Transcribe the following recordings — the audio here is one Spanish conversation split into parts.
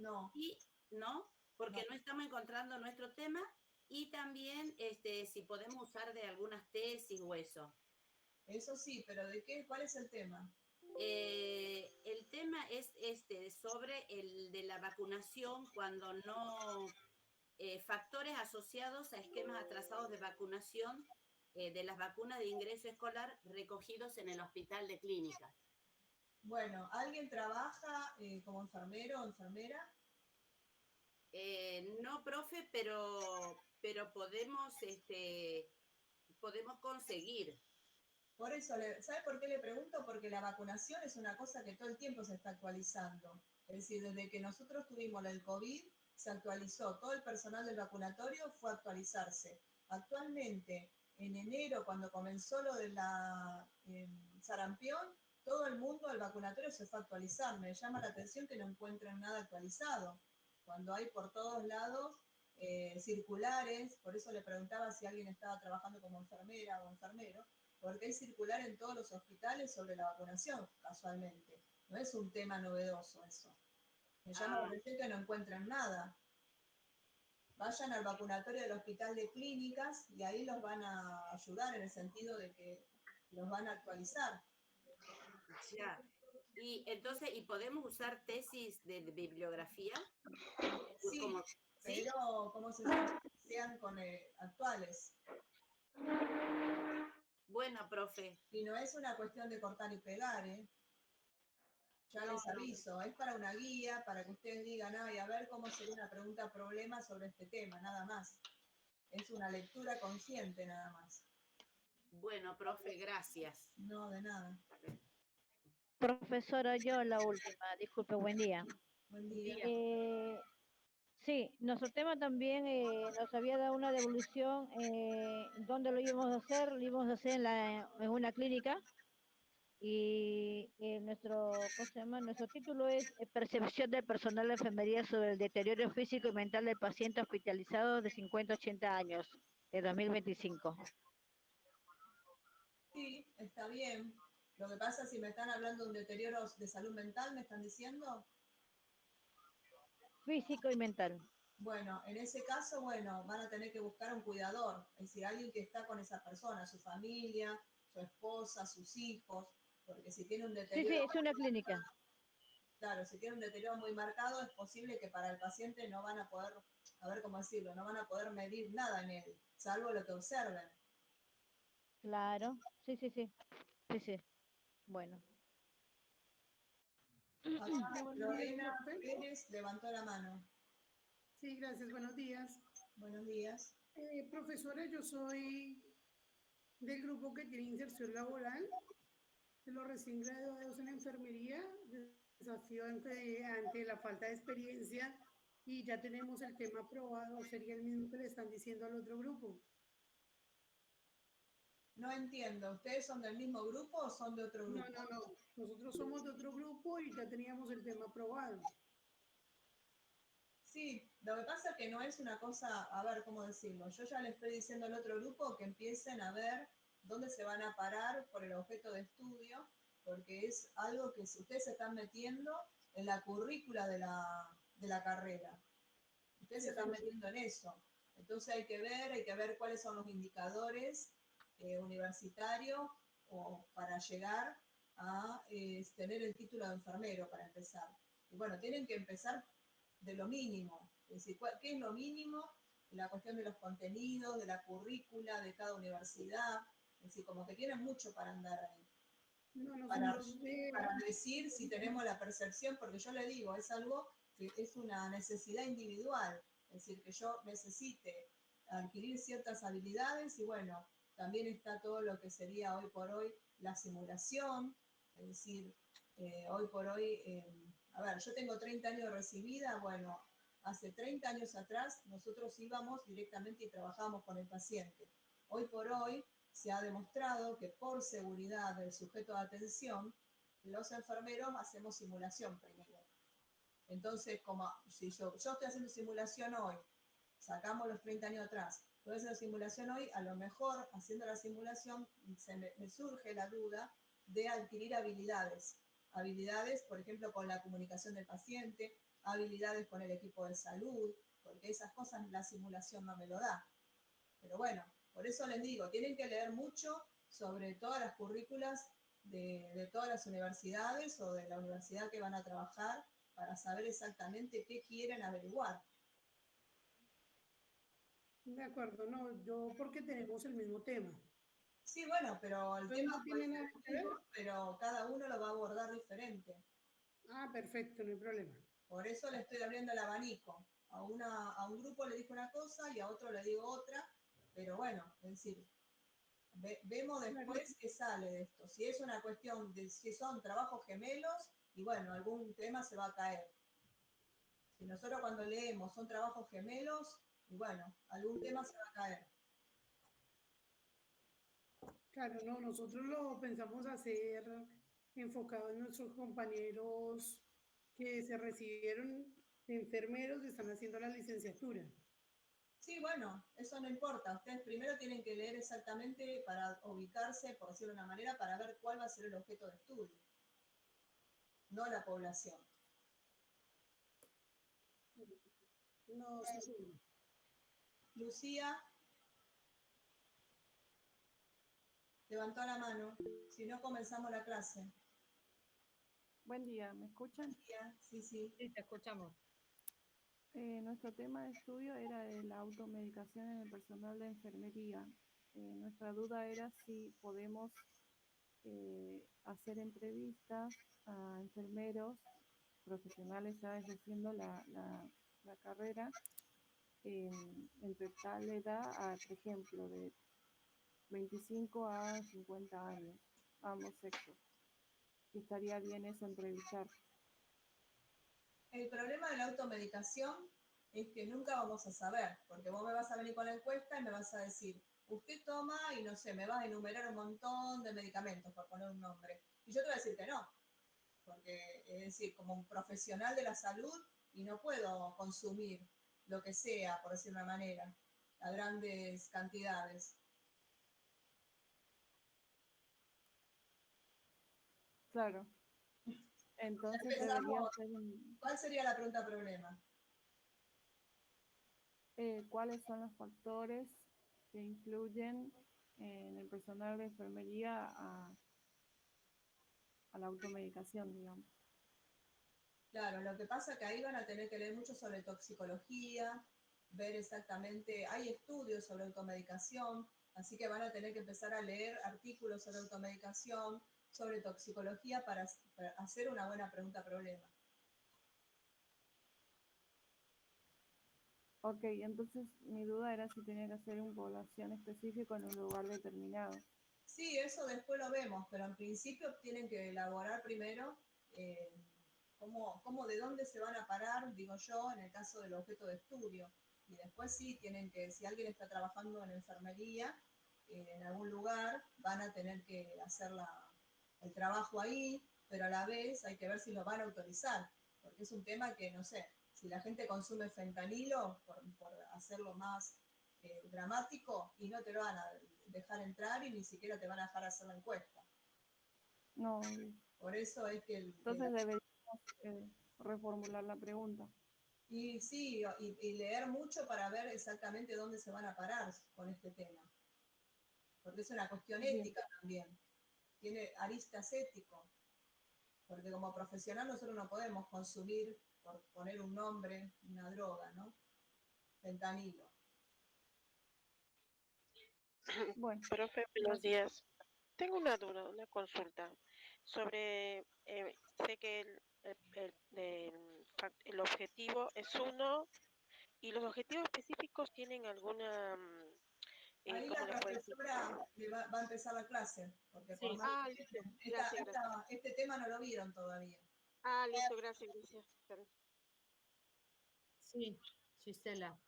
No. Y, ¿no? Porque No. no estamos encontrando nuestro tema y también si podemos usar de algunas tesis o eso. Eso sí, pero ¿de qué? ¿Cuál es el tema? El tema es sobre el de la vacunación cuando no, factores asociados a esquemas atrasados de vacunación de las vacunas de ingreso escolar recogidos en el hospital de clínicas. Bueno, ¿alguien trabaja como enfermero o enfermera? No, profe, pero podemos conseguir. Por eso, ¿sabe por qué le pregunto? Porque la vacunación es una cosa que todo el tiempo se está actualizando. Es decir, desde que nosotros tuvimos el COVID, se actualizó. Todo el personal del vacunatorio fue a actualizarse. Actualmente, en enero, cuando comenzó lo de la sarampión, todo el mundo del vacunatorio se fue a actualizar. Me llama la atención que no encuentren nada actualizado. Cuando hay por todos lados circulares, por eso le preguntaba si alguien estaba trabajando como enfermera o enfermero, porque hay circular en todos los hospitales sobre la vacunación, casualmente. No es un tema novedoso eso. Me llama la atención que no encuentran nada. Vayan al vacunatorio del Hospital de Clínicas y ahí los van a ayudar en el sentido de que los van a actualizar. Ya. Y entonces, ¿y podemos usar tesis de bibliografía? Sí, Como, ¿sí? pero ¿cómo se llama? Sean con actuales. Bueno, profe. Y no es una cuestión de cortar y pegar, ¿eh? Ya No, les aviso, es para una guía, para que ustedes digan, ay, a ver cómo sería una pregunta problema sobre este tema, nada más. Es una lectura consciente, nada más. bueno, profe, gracias. No, de nada. Profesora, yo la última, disculpe, buen día. Buen Buen día. día. Sí, nuestro tema también nos había dado una devolución, ¿dónde lo íbamos a hacer? Lo íbamos a hacer en una clínica y ¿cómo se llama? Nuestro título es Percepción del personal de enfermería sobre el deterioro físico y mental del paciente hospitalizado de 50 a 80 años, de 2025. Sí, está bien. Lo que pasa es si me están hablando de un deterioro de salud mental, me están diciendo, Físico y mental. bueno, en ese caso, bueno, van a tener que buscar un cuidador, es decir, alguien que está con esa persona, su familia, su esposa, sus hijos, porque si tiene un Sí, sí, deterioro, es una clínica. claro, si tiene un deterioro muy marcado, es posible que para el paciente no van a poder, a ver cómo decirlo, no van a poder medir nada en él, salvo lo que observen. Claro, sí, sí, sí, sí, sí. Bueno. Acá Buenos días, Lorena profe. Pérez levantó la mano. Sí, gracias, buenos días. Buenos días. Profesora, yo soy del grupo que tiene inserción laboral, de los recién graduados en enfermería, desafío ante la falta de experiencia y ya tenemos el tema aprobado, sería el mismo que le están diciendo al otro grupo. No entiendo, ¿ustedes son del mismo grupo o son de otro No, grupo? no, no, nosotros somos de otro grupo y ya teníamos el tema aprobado. Sí, lo que pasa es que no es una cosa, a ver, ¿cómo decirlo? Yo ya le estoy diciendo al otro grupo que empiecen a ver dónde se van a parar por el objeto de estudio, porque es algo que ustedes se están metiendo en la currícula de la carrera. Ustedes se están Exacto. metiendo en eso. Entonces hay que ver cuáles son los indicadores universitarios o para llegar a tener el título de enfermero para empezar. Y bueno, tienen que empezar de lo mínimo. Es decir, ¿qué es lo mínimo? La cuestión de los contenidos, de la currícula de cada universidad. Es decir, como que tienen mucho para andar ahí. No, Para, nosotros para decir si tenemos la percepción, porque yo le digo, es algo que es una necesidad individual, es decir, que yo necesite adquirir ciertas habilidades y bueno, también está todo lo que sería hoy por hoy la simulación, es decir, hoy por hoy, a ver, yo tengo 30 años de recibida, bueno, hace 30 años atrás nosotros íbamos directamente y trabajábamos con el paciente. Hoy por hoy se ha demostrado que por seguridad del sujeto de atención, los enfermeros hacemos simulación primero. Entonces, como si yo estoy haciendo simulación hoy, sacamos los 30 años atrás, estoy haciendo simulación hoy, a lo mejor haciendo la simulación me surge la duda de adquirir habilidades. Habilidades, por ejemplo, con la comunicación del paciente, habilidades con el equipo de salud, porque esas cosas la simulación no me lo da. Pero bueno, por eso les digo, tienen que leer mucho sobre todas las currículas de todas las universidades o de la universidad que van a trabajar para saber exactamente qué quieren averiguar. De acuerdo, no, yo porque tenemos el mismo tema. Sí, bueno, pero el Entonces tema no puede tiene ser nada el que ver. mismo, pero cada uno lo va a abordar diferente. Ah, perfecto, no hay problema. Por eso le estoy abriendo el abanico. A un grupo le digo una cosa y a otro le digo otra, pero bueno, es decir, vemos después qué sale de esto. Si es una cuestión de si son trabajos gemelos, y bueno, algún tema se va a caer. Si nosotros cuando leemos son trabajos gemelos, y bueno, algún tema se va a caer. Claro, no, nosotros lo pensamos hacer enfocado en nuestros compañeros que se recibieron de enfermeros y están haciendo la licenciatura. Sí, bueno, eso no importa. Ustedes primero tienen que leer exactamente para ubicarse, por decirlo de una manera, para ver cuál va a ser el objeto de estudio, no la población. No, sí, sí. Lucía levantó la mano. Si no, comenzamos la clase. Buen día, ¿me escuchan? Lucía, sí, sí. Sí, te escuchamos. Nuestro tema de estudio era de la automedicación en el personal de enfermería. Nuestra duda era si podemos hacer entrevistas a enfermeros profesionales ya ejerciendo la carrera entre tal edad a, por ejemplo, de 25 a 50 años, ambos sexos. Y estaría bien eso entrevistar. El problema de la automedicación es que nunca vamos a saber, porque vos me vas a venir con la encuesta y me vas a decir, usted toma y no sé, me vas a enumerar un montón de medicamentos, por poner un nombre. Y yo te voy a decir que no, porque es decir, como un profesional de la salud y no puedo consumir lo que sea, por decir una manera, a grandes cantidades. Claro, Ya entonces debería empezamos. ser ¿Cuál sería la pregunta problema? cuáles son los factores que influyen en el personal de enfermería a la automedicación, digamos. Claro, lo que pasa es que ahí van a tener que leer mucho sobre toxicología, ver exactamente, hay estudios sobre automedicación, así que van a tener que empezar a leer artículos sobre automedicación, sobre toxicología para hacer una buena pregunta problema. Ok, entonces mi duda era si tenía que hacer una población específica en un lugar determinado. Sí, eso después lo vemos, pero en principio tienen que elaborar primero eh, de dónde se van a parar, digo yo, en el caso del objeto de estudio. Y después sí, tienen que, si alguien está trabajando en enfermería, en algún lugar, van a tener que hacer el trabajo ahí, pero a la vez hay que ver si lo van a autorizar, porque es un tema que, no sé, si la gente consume fentanilo, por hacerlo más dramático, y no te lo van a dejar entrar y ni siquiera te van a dejar hacer la encuesta. No, Por eso es que entonces deberíamos reformular la pregunta. y sí, y leer mucho para ver exactamente dónde se van a parar con este tema. Porque es una cuestión Bien, ética también. Tiene aristas éticos. Porque como profesional nosotros no podemos consumir, por poner un nombre, una droga, ¿no? Fentanilo. bueno, Profe, buenos gracias. días. Tengo una duda, una consulta sobre, sé que el objetivo es uno y los objetivos específicos tienen alguna, Ahí ¿cómo la le puedo decir? profesora va a empezar la clase, porque por Sí, más Ah, listo, gracias, gracias. este tema no lo vieron todavía. Ah, listo, gracias, gracias. sí, Gisela.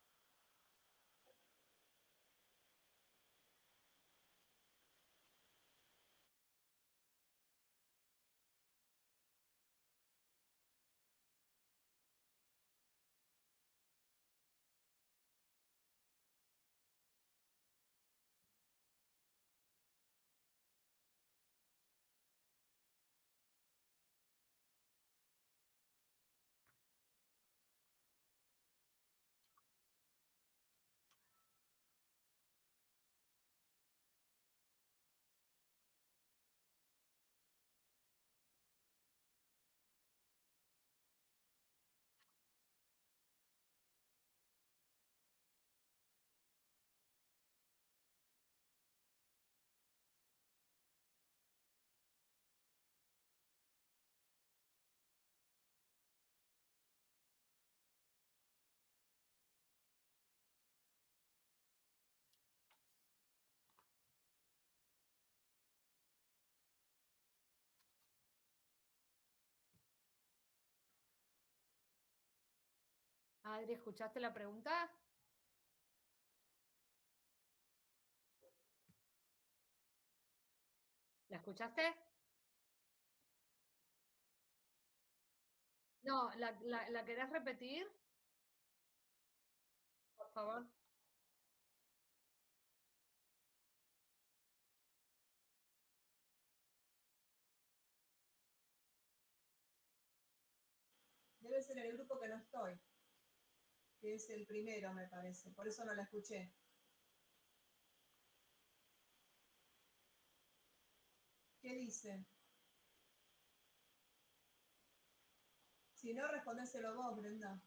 Adri, ¿escuchaste la pregunta? ¿La escuchaste? No, ¿la querés repetir? Por favor. Debe ser el grupo que no estoy, que es el primero, me parece. Por eso no la escuché. ¿Qué dice? Si no, respondéselo vos, Brenda.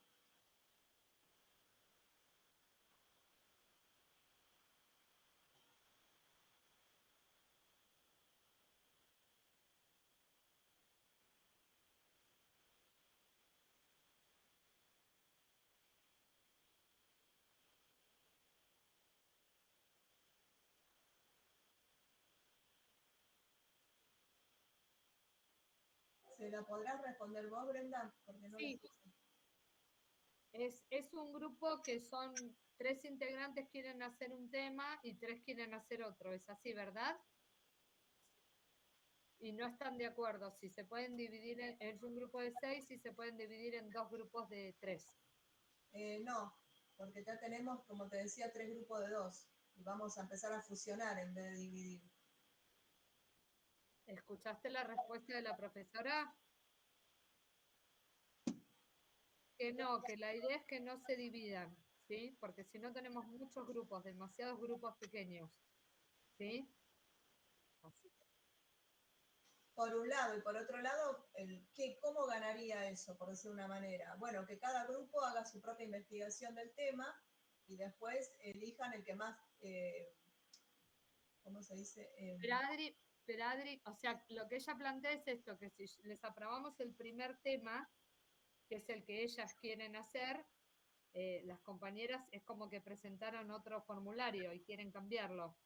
¿Se la podrás responder vos, Brenda? Porque no la Sí, escuché. es un grupo que son 3 integrantes quieren hacer un tema y 3 quieren hacer otro. ¿Es así, verdad? Y no están de acuerdo si se pueden dividir, es un grupo de 6 y se pueden dividir en 2 grupos de 3. No, porque ya tenemos, como te decía, 3 grupos de 2. Y vamos a empezar a fusionar en vez de dividir. ¿Escuchaste la respuesta de la profesora? Que no, que la idea es que no se dividan, ¿sí? Porque si no tenemos muchos grupos, demasiados grupos pequeños, ¿sí? Así que, Por un lado, y por otro lado, ¿cómo ganaría eso, por decir una manera? Bueno, que cada grupo haga su propia investigación del tema y después elijan el que más, ¿cómo se dice? pero Adri, o sea, lo que ella plantea es esto, que si les aprobamos el primer tema, que es el que ellas quieren hacer, las compañeras es como que presentaron otro formulario y quieren cambiarlo.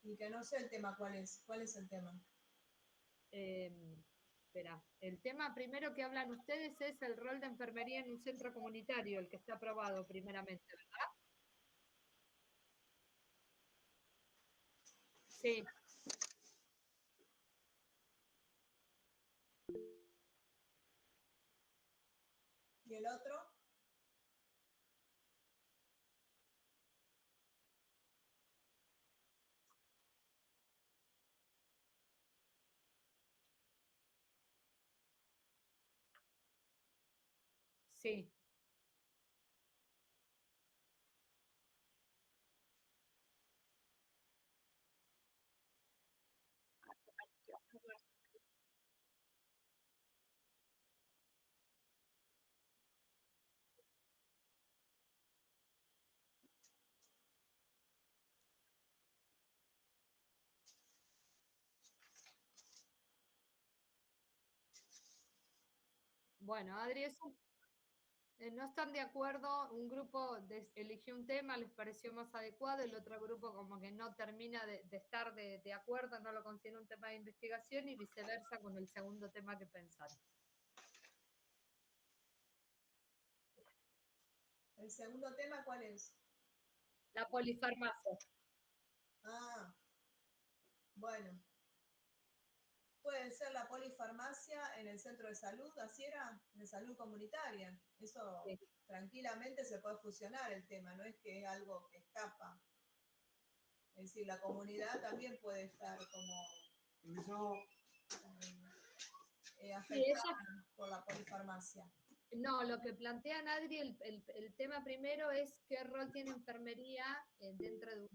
Y que no sé el tema cuál es. ¿Cuál es el tema? Espera, el tema primero que hablan ustedes es el rol de enfermería en un centro comunitario, el que está aprobado primeramente, ¿verdad? Sí, ¿Y el otro? sí. Bueno, Adri, no están de acuerdo, un grupo eligió un tema, les pareció más adecuado, el otro grupo como que no termina de estar de acuerdo, no lo considera un tema de investigación y viceversa con el segundo tema que pensaron. ¿El segundo tema cuál es? La polifarmacia. Ah, bueno. Puede ser la polifarmacia en el centro de salud, así era, de salud comunitaria. Eso Sí. tranquilamente se puede fusionar el tema, no es que es algo que escapa. Es decir, la comunidad también puede estar como Sí, afectada por la polifarmacia. no, lo que plantean Adri, el tema primero es qué rol tiene enfermería dentro de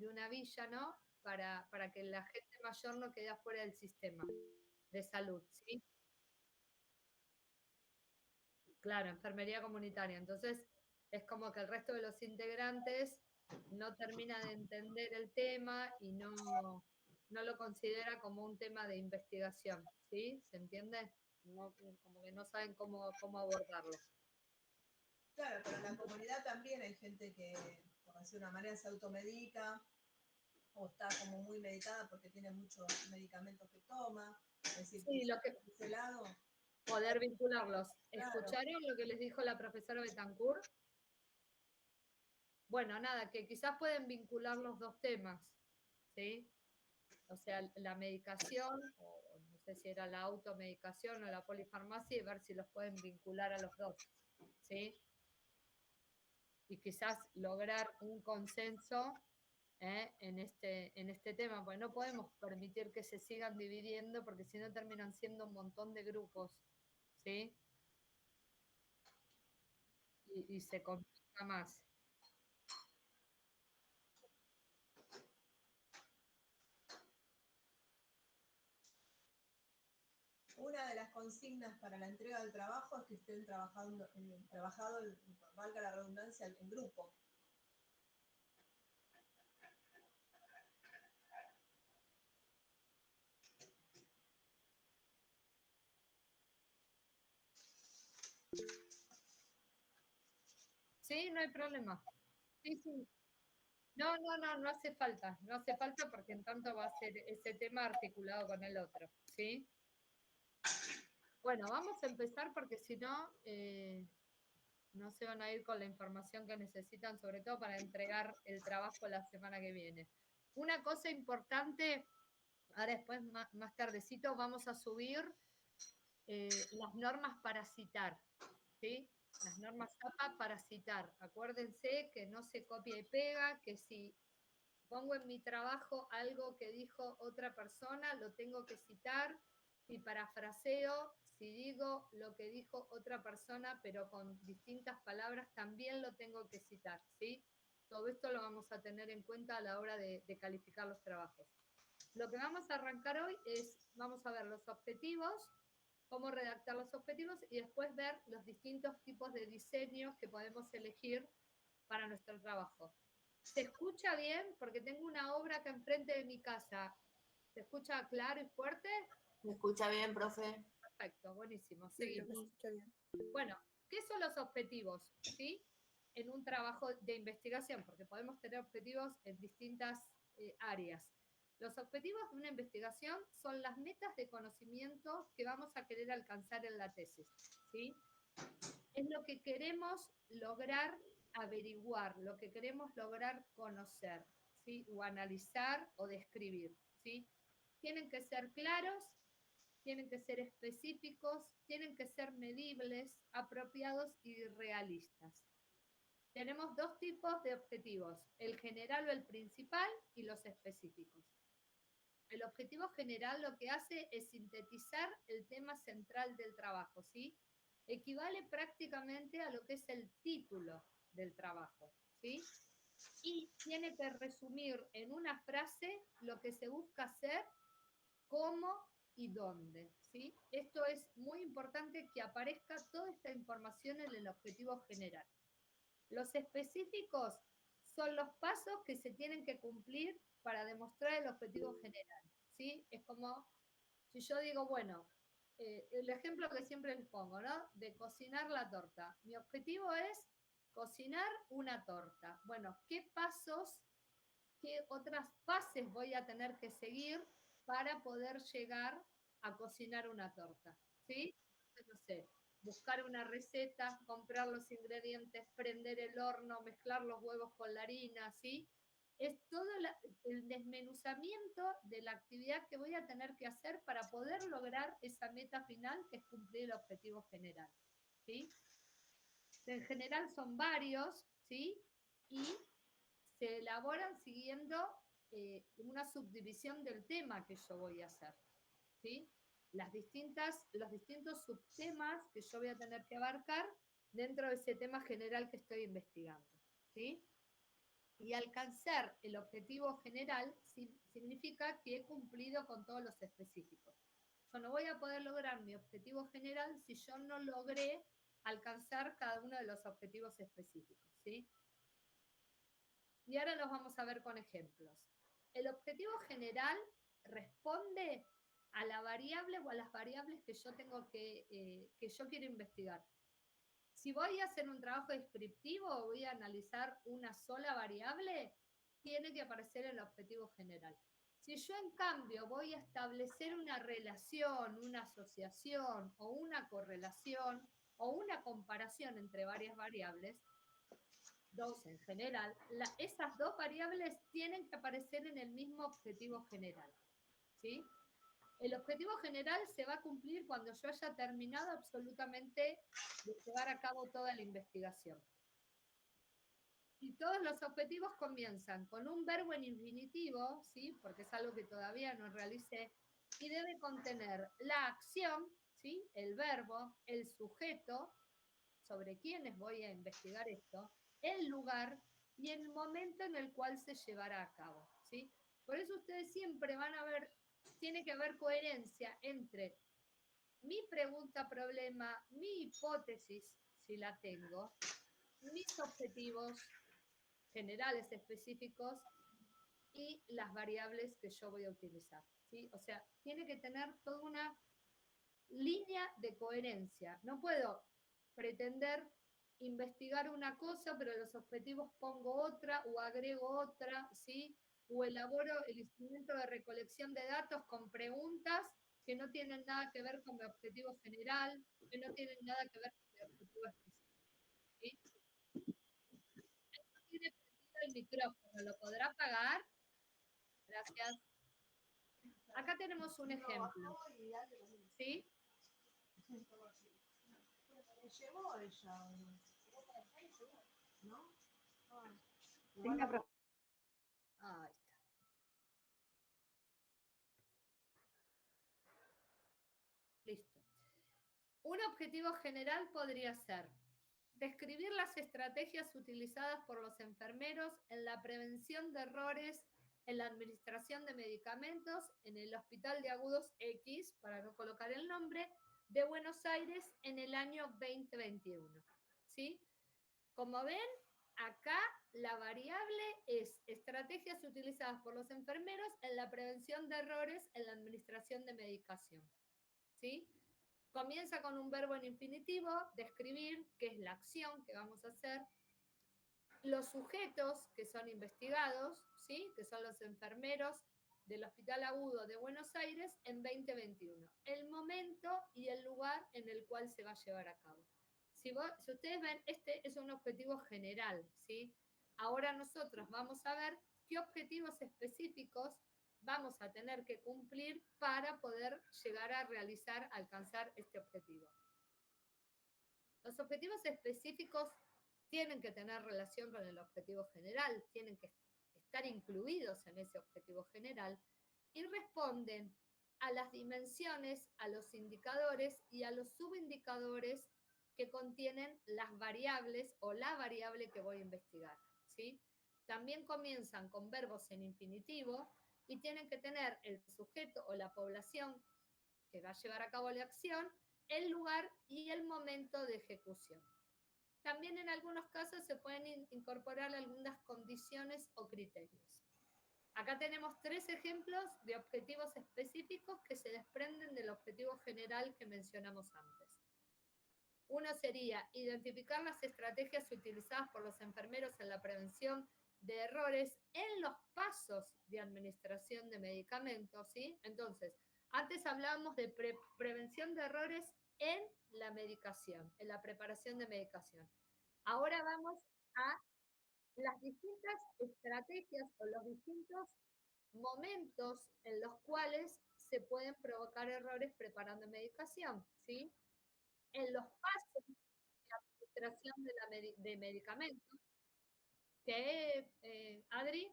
una villa, ¿no? Para que la gente mayor no quede afuera del sistema de salud, ¿sí? Claro, enfermería comunitaria. Entonces, es como que el resto de los integrantes no termina de entender el tema y no lo considera como un tema de investigación, ¿sí? ¿Se entiende? Como que no saben cómo abordarlo. Claro, pero en la comunidad también hay gente que, por decir una manera, se automedica o está como muy medicada porque tiene muchos medicamentos que toma. Es decir, Sí, quizás por ese lado. poder vincularlos. Claro. ¿Escucharon lo que les dijo la profesora Betancourt? Bueno, nada, que quizás pueden vincular los dos temas, ¿sí? O sea, la medicación, o no sé si era la automedicación o la polifarmacia, y ver si los pueden vincular a los dos, ¿sí? Y quizás lograr un consenso en este tema, porque no podemos permitir que se sigan dividiendo, porque si no terminan siendo un montón de grupos, ¿sí? Y se complica más. Una de las consignas para la entrega del trabajo es que estén trabajado, valga la redundancia, en grupo. Sí, no hay problema. Sí, sí. No hace falta. No hace falta porque en tanto va a ser ese tema articulado con el otro, ¿sí? Bueno, vamos a empezar porque si no, no se van a ir con la información que necesitan, sobre todo para entregar el trabajo la semana que viene. Una cosa importante, ahora después, más tardecito, vamos a subir las normas para citar, ¿sí? Las normas APA para citar. Acuérdense que no se copia y pega, que si pongo en mi trabajo algo que dijo otra persona, lo tengo que citar. Si parafraseo, si digo lo que dijo otra persona, pero con distintas palabras, también lo tengo que citar, ¿sí? Todo esto lo vamos a tener en cuenta a la hora de calificar los trabajos. Lo que vamos a arrancar hoy es, vamos a ver los objetivos, cómo redactar los objetivos y después ver los distintos tipos de diseños que podemos elegir para nuestro trabajo. ¿Se escucha bien? Porque tengo una obra acá enfrente de mi casa. ¿Se escucha claro y fuerte? ¿Me escucha bien, profe? Perfecto, buenísimo. Sí, Seguimos. se escucha bien. Bueno, ¿qué son los objetivos? ¿Sí? En un trabajo de investigación, porque podemos tener objetivos en distintas áreas. Los objetivos de una investigación son las metas de conocimiento que vamos a querer alcanzar en la tesis, ¿sí? Es lo que queremos lograr averiguar, lo que queremos lograr conocer, ¿sí? O analizar o describir, ¿sí? Tienen que ser claros, tienen que ser específicos, tienen que ser medibles, apropiados y realistas. Tenemos dos tipos de objetivos, el general o el principal y los específicos. El objetivo general lo que hace es sintetizar el tema central del trabajo, ¿sí? Equivale prácticamente a lo que es el título del trabajo, ¿sí? Y tiene que resumir en una frase lo que se busca hacer, cómo y dónde, ¿sí? Esto es muy importante que aparezca toda esta información en el objetivo general. Los específicos son los pasos que se tienen que cumplir para demostrar el objetivo general, ¿sí? Es como si yo digo, bueno, el ejemplo que siempre les pongo, ¿no? De cocinar la torta. Mi objetivo es cocinar una torta. Bueno, ¿qué pasos, qué otras fases voy a tener que seguir para poder llegar a cocinar una torta? ¿Sí? Entonces, no sé, buscar una receta, comprar los ingredientes, prender el horno, mezclar los huevos con la harina, ¿sí? Es todo el desmenuzamiento de la actividad que voy a tener que hacer para poder lograr esa meta final que es cumplir el objetivo general, ¿sí? En general son varios, ¿sí? Y se elaboran siguiendo una subdivisión del tema que yo voy a hacer, ¿sí? Los distintos subtemas que yo voy a tener que abarcar dentro de ese tema general que estoy investigando, ¿sí? Y alcanzar el objetivo general significa que he cumplido con todos los específicos. Yo no voy a poder lograr mi objetivo general si yo no logré alcanzar cada uno de los objetivos específicos, ¿sí? Y ahora los vamos a ver con ejemplos. El objetivo general responde a la variable o a las variables que yo tengo que yo quiero investigar. Si voy a hacer un trabajo descriptivo o voy a analizar una sola variable, tiene que aparecer el objetivo general, Si yo en cambio voy a establecer una relación, una asociación o una correlación o una comparación entre varias variables, dos en general, esas dos variables tienen que aparecer en el mismo objetivo general, ¿sí? El objetivo general se va a cumplir cuando yo haya terminado absolutamente de llevar a cabo toda la investigación. Y todos los objetivos comienzan con un verbo en infinitivo, ¿sí? Porque es algo que todavía no realicé, y debe contener la acción, ¿sí? El verbo, el sujeto, sobre quiénes voy a investigar esto, el lugar y el momento en el cual se llevará a cabo, ¿sí? Por eso ustedes siempre van a ver, tiene que haber coherencia entre mi pregunta-problema, mi hipótesis, si la tengo, mis objetivos generales específicos y las variables que yo voy a utilizar, ¿sí? O sea, tiene que tener toda una línea de coherencia. No puedo pretender investigar una cosa, pero los objetivos pongo otra o agrego otra, ¿sí? O elaboro el instrumento de recolección de datos con preguntas que no tienen nada que ver con mi objetivo general, que no tienen nada que ver con mi objetivo específico, ¿sí? Tiene prendido el micrófono, ¿lo podrá apagar? Gracias. Acá tenemos un ejemplo, ¿sí? Llevó ella, ¿no? Sí, la profe. Ahí está. Listo. Un objetivo general podría ser describir las estrategias utilizadas por los enfermeros en la prevención de errores en la administración de medicamentos en el Hospital de Agudos X, para no colocar el nombre, de Buenos Aires en el año 2021. ¿Sí? Como ven, acá la variable es estrategias utilizadas por los enfermeros en la prevención de errores en la administración de medicación. ¿Sí? Comienza con un verbo en infinitivo, describir, que es la acción que vamos a hacer. Los sujetos que son investigados, ¿sí? Que son los enfermeros del Hospital Agudo de Buenos Aires en 2021. El momento y el lugar en el cual se va a llevar a cabo. Si ustedes ven, este es un objetivo general, ¿sí? Ahora nosotros vamos a ver qué objetivos específicos vamos a tener que cumplir para poder llegar a realizar, alcanzar este objetivo. Los objetivos específicos tienen que tener relación con el objetivo general, tienen que estar incluidos en ese objetivo general y responden a las dimensiones, a los indicadores y a los subindicadores que contienen las variables o la variable que voy a investigar, ¿sí? También comienzan con verbos en infinitivo y tienen que tener el sujeto o la población que va a llevar a cabo la acción, el lugar y el momento de ejecución. También en algunos casos se pueden incorporar algunas condiciones o criterios. Acá tenemos 3 ejemplos de objetivos específicos que se desprenden del objetivo general que mencionamos antes. Uno sería identificar las estrategias utilizadas por los enfermeros en la prevención de errores en los pasos de administración de medicamentos, ¿sí? Entonces, antes hablábamos de prevención de errores en la medicación, en la preparación de medicación. Ahora vamos a las distintas estrategias o los distintos momentos en los cuales se pueden provocar errores preparando medicación, ¿sí? En los pasos de administración de medicamentos, que, Adri.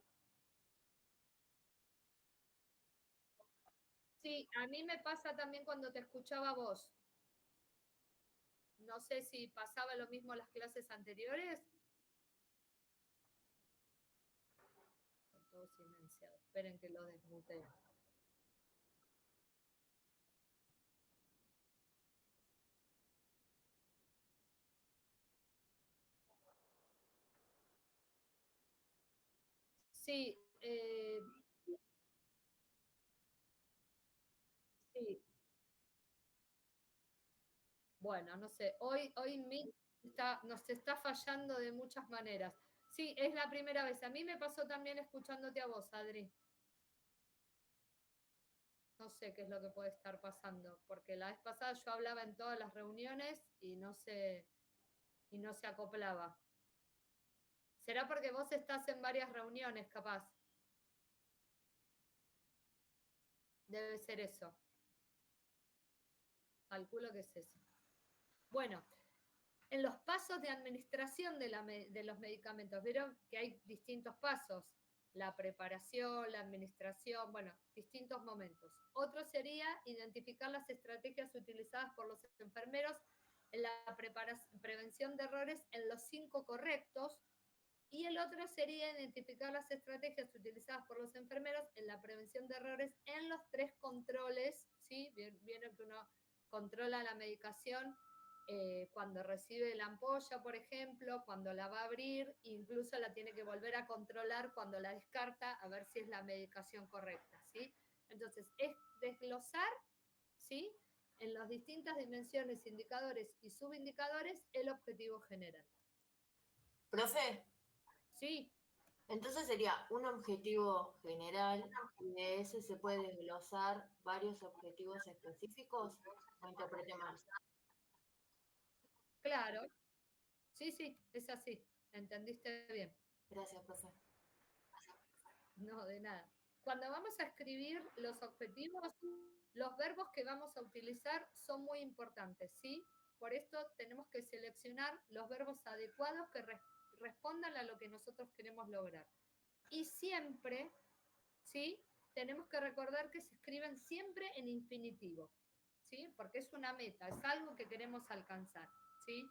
Sí, a mí me pasa también cuando te escuchaba vos. No sé si pasaba lo mismo en las clases anteriores. Están todos silenciados. Esperen que lo desmuteo. Sí, sí. Bueno, no sé, hoy nos está fallando de muchas maneras. Sí, es la primera vez. A mí me pasó también escuchándote a vos, Adri. No sé qué es lo que puede estar pasando, porque la vez pasada yo hablaba en todas las reuniones y no se acoplaba. ¿Será porque vos estás en varias reuniones, capaz? Debe ser eso. Calculo que es eso. Bueno, en los pasos de administración de los medicamentos, vieron que hay distintos pasos, la preparación, la administración, bueno, distintos momentos. Otro sería identificar las estrategias utilizadas por los enfermeros en la prevención de errores en los 5 correctos, y el otro sería identificar las estrategias utilizadas por los enfermeros en la prevención de errores en los 3 controles, ¿sí? Vieron que uno controla la medicación cuando recibe la ampolla, por ejemplo, cuando la va a abrir, incluso la tiene que volver a controlar cuando la descarta, a ver si es la medicación correcta, ¿sí? Entonces, es desglosar, ¿sí? En las distintas dimensiones, indicadores y subindicadores, el objetivo general. Profe, Sí, entonces sería un objetivo general y de ese se puede desglosar varios objetivos específicos, o interprete mal. claro. Sí, es así. Entendiste bien. Gracias, profe. No, de nada. Cuando vamos a escribir los objetivos, los verbos que vamos a utilizar son muy importantes, ¿sí? Por esto tenemos que seleccionar los verbos adecuados que respondan a lo que nosotros queremos lograr. Y siempre, ¿sí? Tenemos que recordar que se escriben siempre en infinitivo, ¿sí? Porque es una meta, es algo que queremos alcanzar, ¿sí?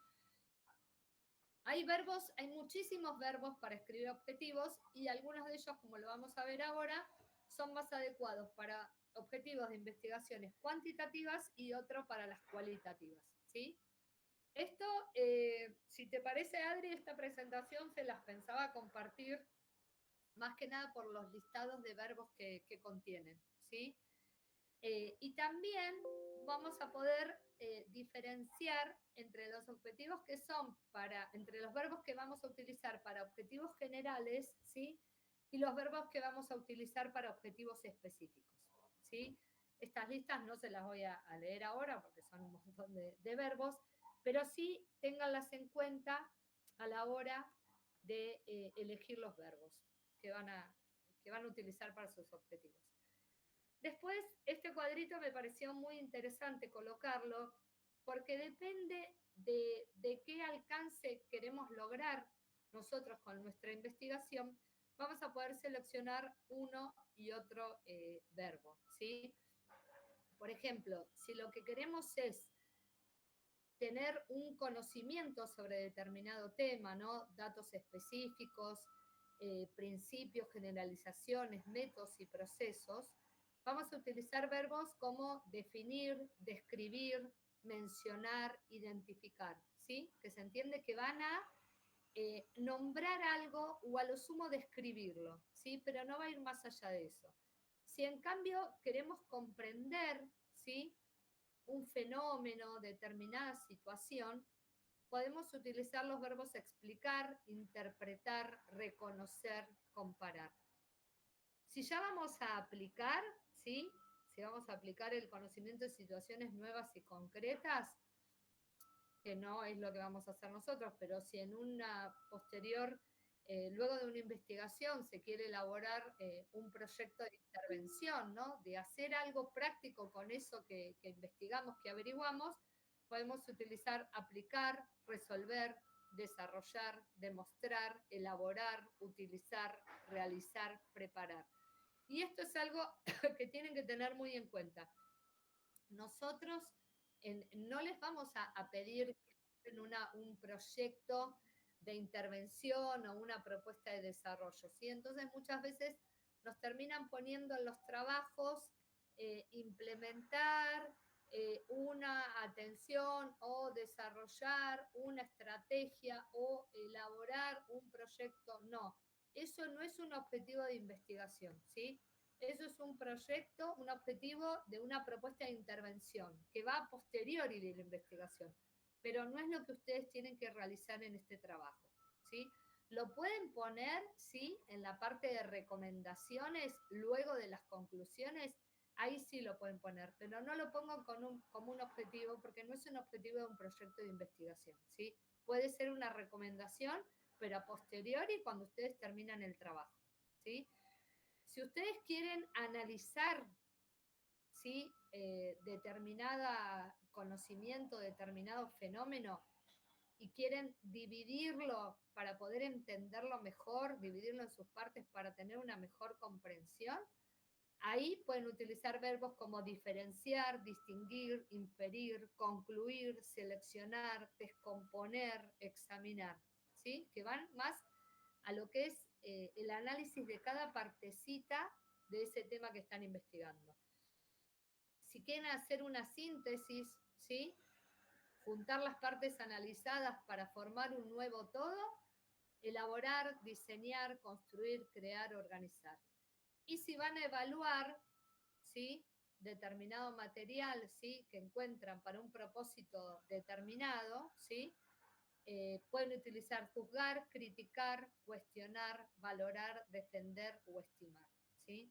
Hay muchísimos verbos para escribir objetivos y algunos de ellos, como lo vamos a ver ahora, son más adecuados para objetivos de investigaciones cuantitativas y otros para las cualitativas, ¿sí? Esto, si te parece, Adri, esta presentación se las pensaba compartir más que nada por los listados de verbos que contienen, ¿sí? Y también vamos a poder diferenciar entre los objetivos que son entre los verbos que vamos a utilizar para objetivos generales, ¿sí? Y los verbos que vamos a utilizar para objetivos específicos, ¿sí? Estas listas no se las voy a leer ahora porque son un montón de verbos, pero sí ténganlas en cuenta a la hora de elegir los verbos que van a utilizar para sus objetivos. Después, este cuadrito me pareció muy interesante colocarlo porque depende de qué alcance queremos lograr nosotros con nuestra investigación, vamos a poder seleccionar uno y otro verbo, ¿sí? Por ejemplo, si lo que queremos es tener un conocimiento sobre determinado tema, ¿no? Datos específicos, principios, generalizaciones, métodos y procesos, vamos a utilizar verbos como definir, describir, mencionar, identificar, ¿sí? Que se entiende que van a nombrar algo o a lo sumo describirlo, ¿sí? Pero no va a ir más allá de eso. Si en cambio queremos comprender, ¿sí? Un fenómeno, determinada situación, podemos utilizar los verbos explicar, interpretar, reconocer, comparar. Si ya vamos a aplicar, ¿sí? Si vamos a aplicar el conocimiento en situaciones nuevas y concretas, que no es lo que vamos a hacer nosotros, pero si en una posterior, luego de una investigación, se quiere elaborar un proyecto de intervención, ¿no? De hacer algo práctico con eso que investigamos, que averiguamos, podemos utilizar aplicar, resolver, desarrollar, demostrar, elaborar, utilizar, realizar, preparar. Y esto es algo que tienen que tener muy en cuenta. Nosotros no les vamos a pedir que en un proyecto de intervención o una propuesta de desarrollo, ¿sí? Entonces muchas veces nos terminan poniendo en los trabajos implementar una atención o desarrollar una estrategia o elaborar un proyecto. No, eso no es un objetivo de investigación, ¿sí? Eso es un proyecto, un objetivo de una propuesta de intervención que va a posteriori de la investigación, pero no es lo que ustedes tienen que realizar en este trabajo, ¿sí? Lo pueden poner, ¿sí? En la parte de recomendaciones, luego de las conclusiones, ahí sí lo pueden poner, pero no lo pongan como un objetivo, porque no es un objetivo de un proyecto de investigación, ¿sí? Puede ser una recomendación, pero a posteriori cuando ustedes terminan el trabajo, ¿sí? Si ustedes quieren analizar, ¿sí? Determinada conocimiento, determinado fenómeno, y quieren dividirlo para poder entenderlo mejor, dividirlo en sus partes para tener una mejor comprensión, ahí pueden utilizar verbos como diferenciar, distinguir, inferir, concluir, seleccionar, descomponer, examinar, ¿sí? Que van más a lo que es el análisis de cada partecita de ese tema que están investigando. Si quieren hacer una síntesis, ¿sí? Juntar las partes analizadas para formar un nuevo todo, elaborar, diseñar, construir, crear, organizar. Y si van a evaluar, ¿sí? Determinado material, ¿sí? Que encuentran para un propósito determinado, ¿sí? Pueden utilizar juzgar, criticar, cuestionar, valorar, defender o estimar, ¿sí?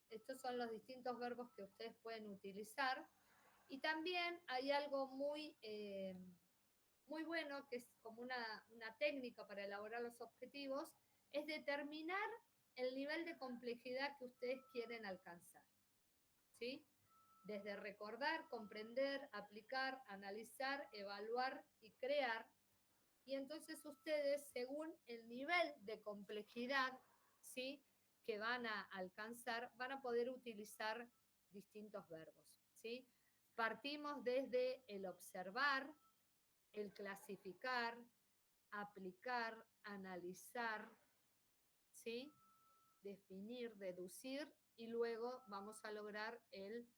Estos son los distintos verbos que ustedes pueden utilizar. Y también hay algo muy bueno, que es como una técnica para elaborar los objetivos, es determinar el nivel de complejidad que ustedes quieren alcanzar, ¿sí? Desde recordar, comprender, aplicar, analizar, evaluar y crear. Y entonces ustedes, según el nivel de complejidad, ¿sí? Que van a alcanzar, van a poder utilizar distintos verbos, ¿sí? Partimos desde el observar, el clasificar, aplicar, analizar, ¿sí? Definir, deducir, y luego vamos a lograr el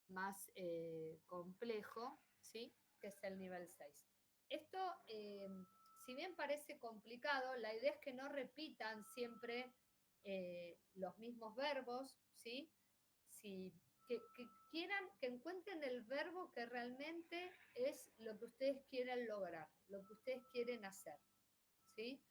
más complejo, ¿sí? Que es el nivel 6. Esto, si bien parece complicado, la idea es que no repitan siempre los mismos verbos, ¿sí? Que quieran, que encuentren el verbo que realmente es lo que ustedes quieren lograr, lo que ustedes quieren hacer, ¿sí?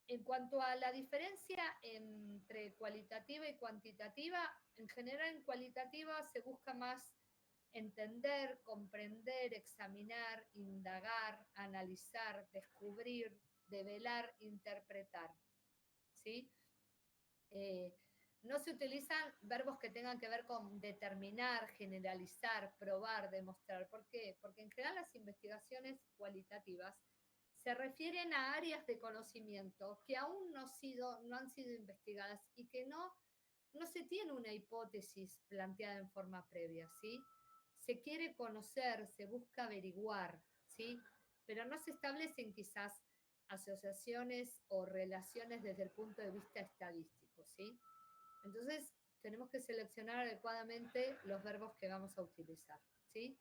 En cuanto a la diferencia entre cualitativa y cuantitativa, en general en cualitativa se busca más entender, comprender, examinar, indagar, analizar, descubrir, develar, interpretar, ¿sí? No se utilizan verbos que tengan que ver con determinar, generalizar, probar, demostrar. ¿Por qué? Porque en general las investigaciones cualitativas se refieren a áreas de conocimiento que aún no han sido investigadas y que no se tiene una hipótesis planteada en forma previa, ¿sí? Se quiere conocer, se busca averiguar, ¿sí? Pero no se establecen quizás asociaciones o relaciones desde el punto de vista estadístico, ¿sí? Entonces, tenemos que seleccionar adecuadamente los verbos que vamos a utilizar, ¿sí?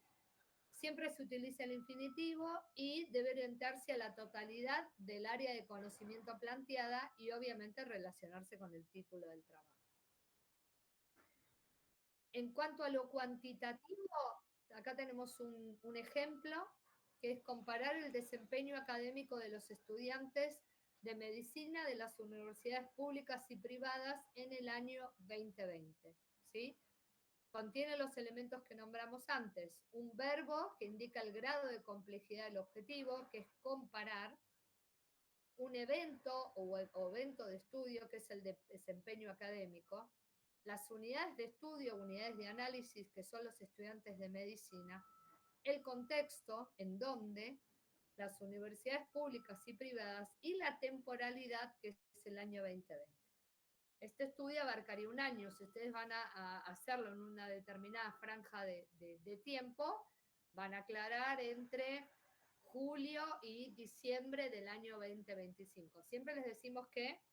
Siempre se utiliza el infinitivo y debe orientarse a la totalidad del área de conocimiento planteada y obviamente relacionarse con el título del trabajo. En cuanto a lo cuantitativo, acá tenemos un ejemplo que es comparar el desempeño académico de los estudiantes de medicina de las universidades públicas y privadas en el año 2020, ¿sí? Contiene los elementos que nombramos antes, un verbo que indica el grado de complejidad del objetivo, que es comparar, un evento o evento de estudio, que es el de desempeño académico, las unidades de estudio, unidades de análisis, que son los estudiantes de medicina, el contexto en donde las universidades públicas y privadas y la temporalidad, que es el año 2020. Este estudio abarcaría un año. Si ustedes van a hacerlo en una determinada franja de tiempo, van a aclarar entre julio y diciembre del año 2025. Siempre les decimos que,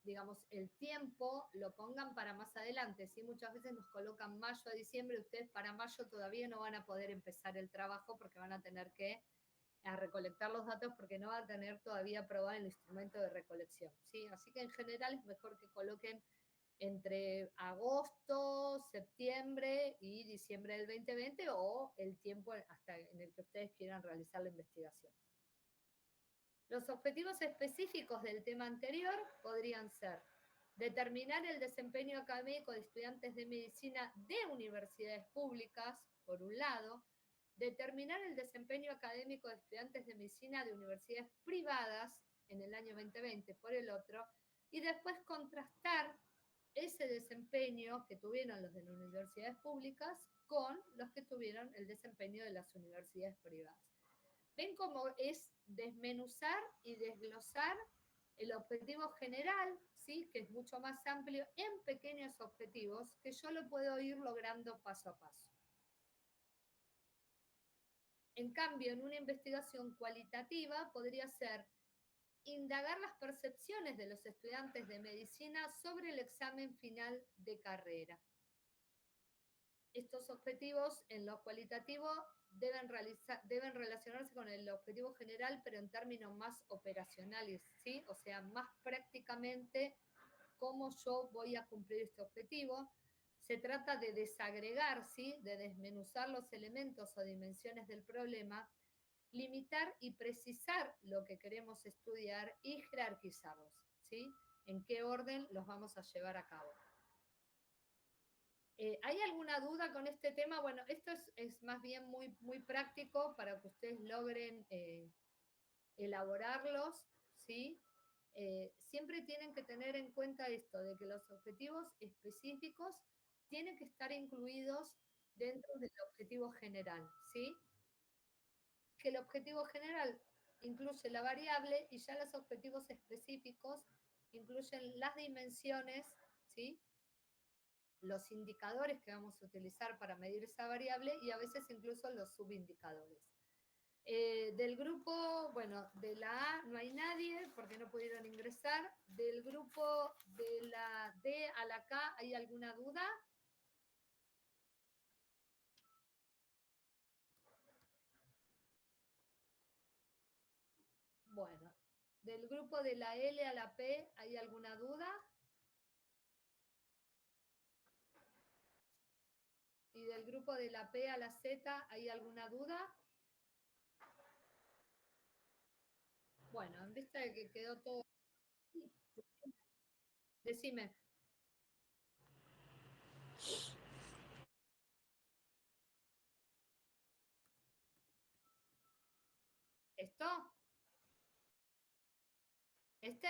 digamos, el tiempo lo pongan para más adelante, ¿sí? Muchas veces nos colocan mayo a diciembre, ustedes para mayo todavía no van a poder empezar el trabajo porque van a tener que recolectar los datos porque no van a tener todavía aprobado el instrumento de recolección, ¿sí? Así que en general es mejor que coloquen entre agosto, septiembre y diciembre del 2020 o el tiempo hasta en el que ustedes quieran realizar la investigación. Los objetivos específicos del tema anterior podrían ser determinar el desempeño académico de estudiantes de medicina de universidades públicas, por un lado, determinar el desempeño académico de estudiantes de medicina de universidades privadas en el año 2020, por el otro, y después contrastar ese desempeño que tuvieron los de las universidades públicas con los que tuvieron el desempeño de las universidades privadas. ¿Ven cómo es desmenuzar y desglosar el objetivo general, ¿sí? Que es mucho más amplio, en pequeños objetivos que yo lo puedo ir logrando paso a paso? En cambio, en una investigación cualitativa podría ser indagar las percepciones de los estudiantes de medicina sobre el examen final de carrera. Estos objetivos en lo cualitativo deben relacionarse con el objetivo general, pero en términos más operacionales, ¿sí? O sea, más prácticamente cómo yo voy a cumplir este objetivo. Se trata de desagregar, ¿sí? De desmenuzar los elementos o dimensiones del problema, limitar y precisar lo que queremos estudiar y jerarquizarlos, ¿sí? En qué orden los vamos a llevar a cabo. ¿Hay alguna duda con este tema? Bueno, esto es más bien muy práctico para que ustedes logren elaborarlos, ¿sí? Siempre tienen que tener en cuenta esto, de que los objetivos específicos tienen que estar incluidos dentro del objetivo general, ¿sí? Que el objetivo general incluye la variable y ya los objetivos específicos incluyen las dimensiones, ¿sí? Los indicadores que vamos a utilizar para medir esa variable y a veces incluso los subindicadores. Del grupo, bueno, de la A no hay nadie porque no pudieron ingresar. Del grupo de la D a la K, ¿hay alguna duda? Bueno, del grupo de la L a la P, ¿hay alguna duda? ¿Y del grupo de la P a la Z, hay alguna duda? Bueno, en vista de que quedó todo... Decime. ¿Esto? ¿Este?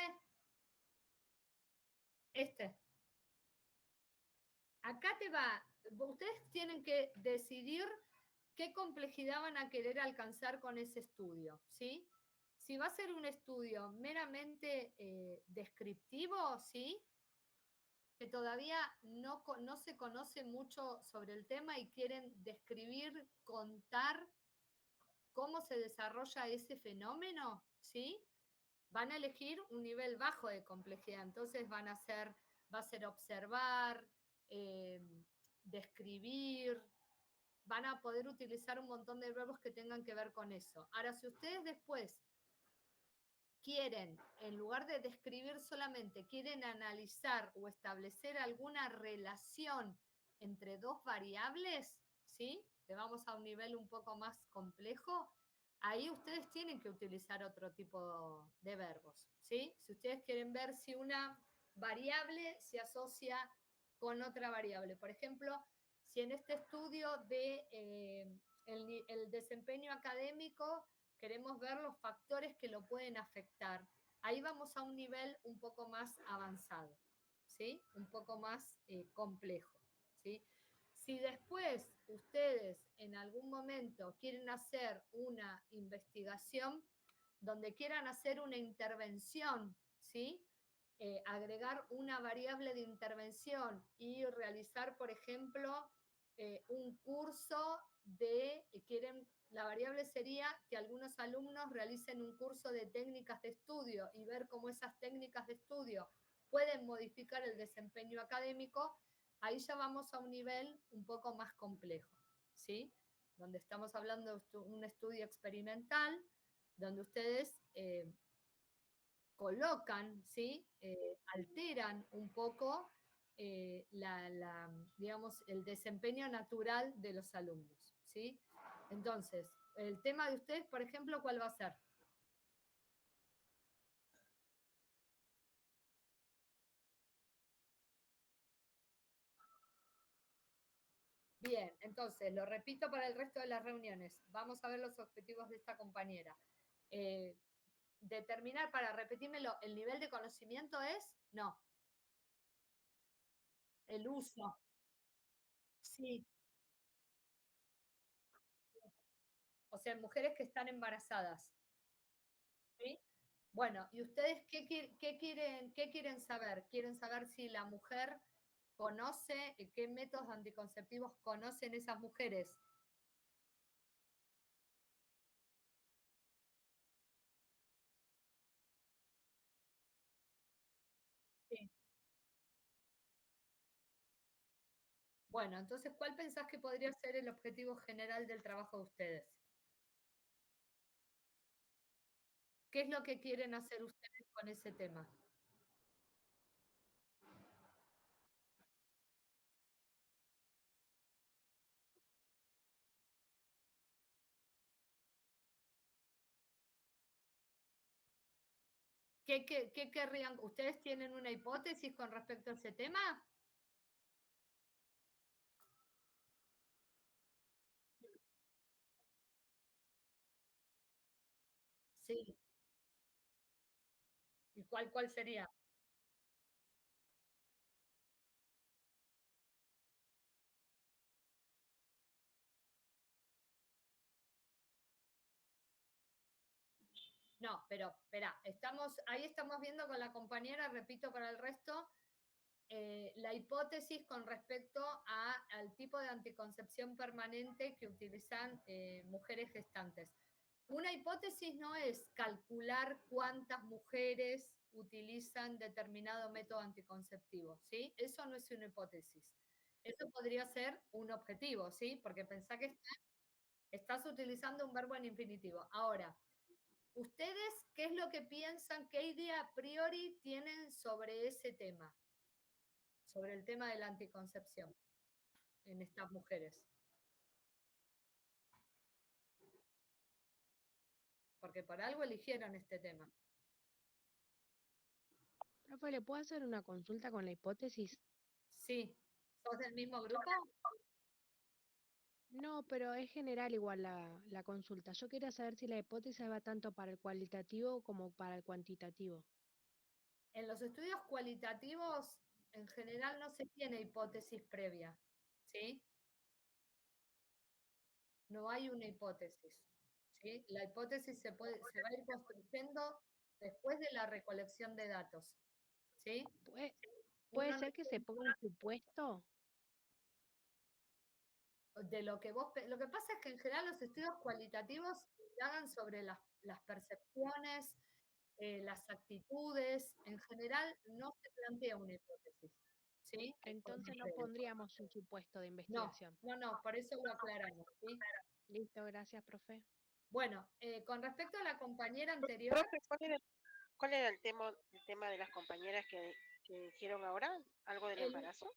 Este. Acá te va. Ustedes tienen que decidir qué complejidad van a querer alcanzar con ese estudio, ¿sí? Si va a ser un estudio meramente descriptivo, ¿sí? Que todavía no se conoce mucho sobre el tema y quieren describir, contar cómo se desarrolla ese fenómeno, ¿sí? Van a elegir un nivel bajo de complejidad, entonces va a ser observar, describir, van a poder utilizar un montón de verbos que tengan que ver con eso. Ahora, si ustedes después quieren, en lugar de describir solamente, quieren analizar o establecer alguna relación entre dos variables, ¿sí? Que vamos a un nivel un poco más complejo, ahí ustedes tienen que utilizar otro tipo de verbos, ¿sí? Si ustedes quieren ver si una variable se asocia con otra variable. Por ejemplo, si en este estudio de el desempeño académico queremos ver los factores que lo pueden afectar, ahí vamos a un nivel un poco más avanzado, ¿sí? Un poco más complejo, ¿sí? Si después ustedes en algún momento quieren hacer una investigación donde quieran hacer una intervención, ¿sí? Agregar una variable de intervención y realizar, por ejemplo, un curso la variable sería que algunos alumnos realicen un curso de técnicas de estudio y ver cómo esas técnicas de estudio pueden modificar el desempeño académico, ahí ya vamos a un nivel un poco más complejo, ¿sí? Donde estamos hablando de un estudio experimental, donde ustedes colocan, ¿sí? Alteran un poco digamos, el desempeño natural de los alumnos, ¿sí? Entonces, el tema de ustedes, por ejemplo, ¿cuál va a ser? Bien, entonces lo repito para el resto de las reuniones. Vamos a ver los objetivos de esta compañera. Determinar, para repetírmelo, el nivel de conocimiento es, no, el uso, sí. O sea, mujeres que están embarazadas. ¿Sí? Bueno, ¿y ustedes qué quieren saber? ¿Quieren saber si la mujer conoce, qué métodos anticonceptivos conocen esas mujeres? Sí. Bueno, entonces, ¿cuál pensás que podría ser el objetivo general del trabajo de ustedes? ¿Qué es lo que quieren hacer ustedes con ese tema? ¿Qué querrían? ¿Ustedes tienen una hipótesis con respecto a ese tema? Sí. ¿Y cuál sería? No, pero espera, ahí estamos viendo con la compañera, repito para el resto, la hipótesis con respecto al tipo de anticoncepción permanente que utilizan mujeres gestantes. Una hipótesis no es calcular cuántas mujeres utilizan determinado método anticonceptivo, ¿sí? Eso no es una hipótesis. Eso podría ser un objetivo, ¿sí? Porque pensá que estás utilizando un verbo en infinitivo. Ahora, ¿ustedes qué es lo que piensan, qué idea a priori tienen sobre ese tema? Sobre el tema de la anticoncepción en estas mujeres. Porque por algo eligieron este tema. Profe, ¿le puedo hacer una consulta con la hipótesis? Sí. ¿Sos del mismo grupo? No, pero es general igual la consulta. Yo quería saber si la hipótesis va tanto para el cualitativo como para el cuantitativo. En los estudios cualitativos, en general no se tiene hipótesis previa, ¿sí? No hay una hipótesis, ¿sí? La hipótesis se va a ir construyendo después de la recolección de datos, ¿sí? ¿Puede Uno no ser que se ponga un supuesto? de lo que lo que pasa es que en general los estudios cualitativos indagan sobre las percepciones, las actitudes, en general no se plantea una hipótesis, ¿sí? Entonces no pondríamos un supuesto de No, investigación. no, por eso lo aclaramos, ¿sí? Listo, gracias, profe. Bueno, con respecto a la compañera anterior, Profe, cuál era el tema de las compañeras que dijeron ahora? ¿Algo del el, embarazo?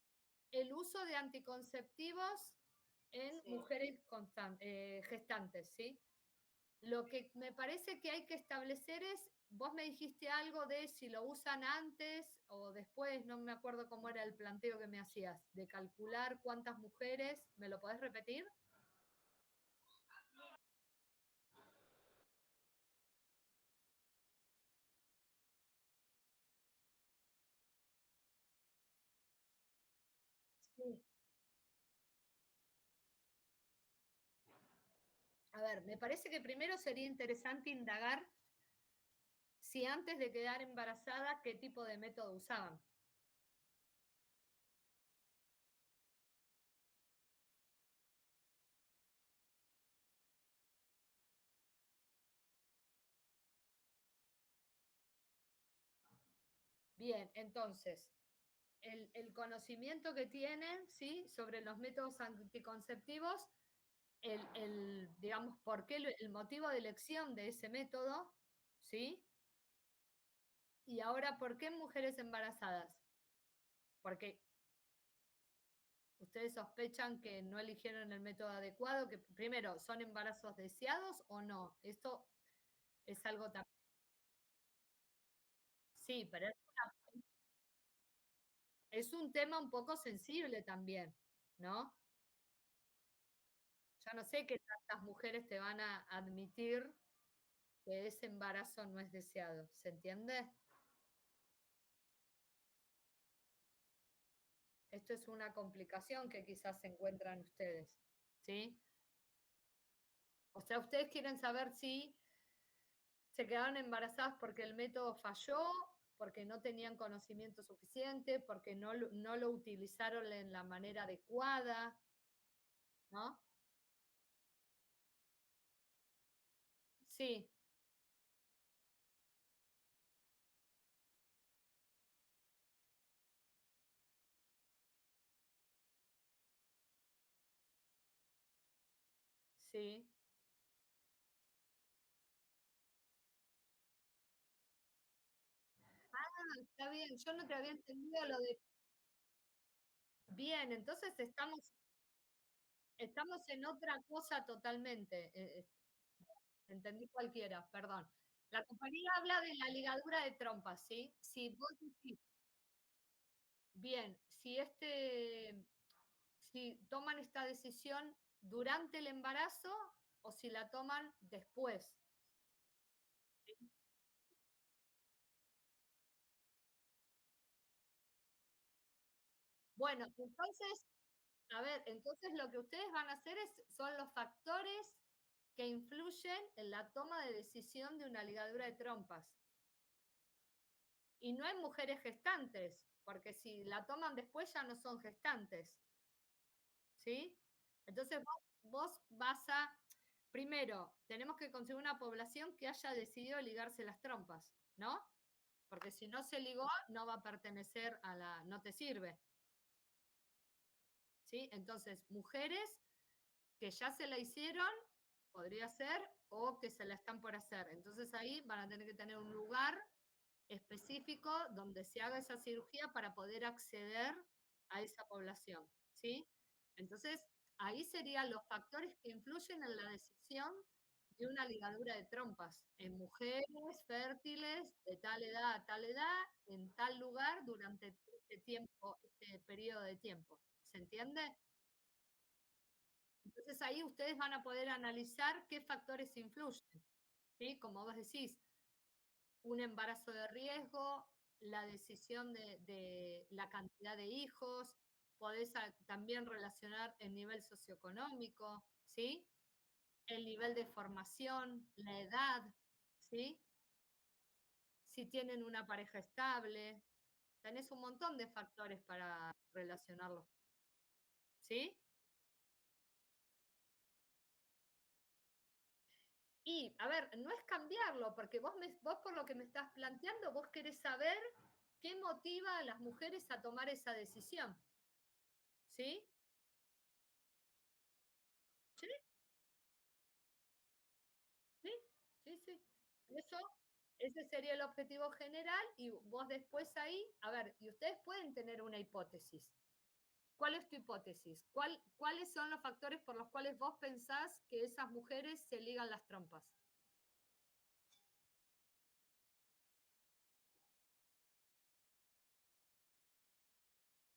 el uso de anticonceptivos en Sí. mujeres gestantes, ¿sí? Lo que me parece que hay que establecer es, vos me dijiste algo de si lo usan antes o después, no me acuerdo cómo era el planteo que me hacías, de calcular cuántas mujeres, ¿me lo podés repetir? Sí. A ver, me parece que primero sería interesante indagar si antes de quedar embarazada, qué tipo de método usaban. Bien, entonces, el conocimiento que tienen, ¿sí? Sobre los métodos anticonceptivos, digamos, por qué, el motivo de elección de ese método, ¿sí? Y ahora, ¿por qué en mujeres embarazadas? Porque ustedes sospechan que no eligieron el método adecuado, que primero, ¿son embarazos deseados o no? Esto es algo también. Sí, pero es un tema un poco sensible también, ¿no? Ya no sé qué tantas mujeres te van a admitir que ese embarazo no es deseado, ¿se entiende? Esto es una complicación que quizás se encuentran ustedes, ¿sí? O sea, ustedes quieren saber si se quedaron embarazadas porque el método falló, porque no tenían conocimiento suficiente, porque no lo utilizaron en la manera adecuada, ¿no? Sí, sí. Ah, está bien, yo no te había entendido lo de... Bien, entonces estamos en otra cosa totalmente. Entendí cualquiera, perdón. La compañía habla de la ligadura de trompas, ¿sí? Si vos decís, bien, si toman esta decisión durante el embarazo o si la toman después. Bueno, entonces, a ver, entonces lo que ustedes van a hacer son los factores que influyen en la toma de decisión de una ligadura de trompas. Y no en mujeres gestantes, porque si la toman después ya no son gestantes. ¿Sí? Entonces vos vas a, primero, tenemos que conseguir una población que haya decidido ligarse las trompas, ¿no? Porque si no se ligó, no va a pertenecer a la, no te sirve. ¿Sí? Entonces, mujeres que ya se la hicieron, podría ser, o que se la están por hacer. Entonces ahí van a tener que tener un lugar específico donde se haga esa cirugía para poder acceder a esa población, ¿sí? Entonces, ahí serían los factores que influyen en la decisión de una ligadura de trompas en mujeres fértiles de tal edad a tal edad, en tal lugar, durante este tiempo, este periodo de tiempo. ¿Se entiende? Entonces ahí ustedes van a poder analizar qué factores influyen, ¿sí? Como vos decís, un embarazo de riesgo, la decisión de la cantidad de hijos, podés también relacionar el nivel socioeconómico, ¿sí? El nivel de formación, la edad, ¿sí? Si tienen una pareja estable, tenés un montón de factores para relacionarlos, ¿sí? Y, a ver, no es cambiarlo, porque vos por lo que me estás planteando, vos querés saber qué motiva a las mujeres a tomar esa decisión, ¿sí? ¿Sí? ¿Sí? Sí, sí. Eso, ese sería el objetivo general y vos después ahí, a ver, y ustedes pueden tener una hipótesis. ¿Cuál es tu hipótesis? ¿Cuáles son los factores por los cuales vos pensás que esas mujeres se ligan las trompas?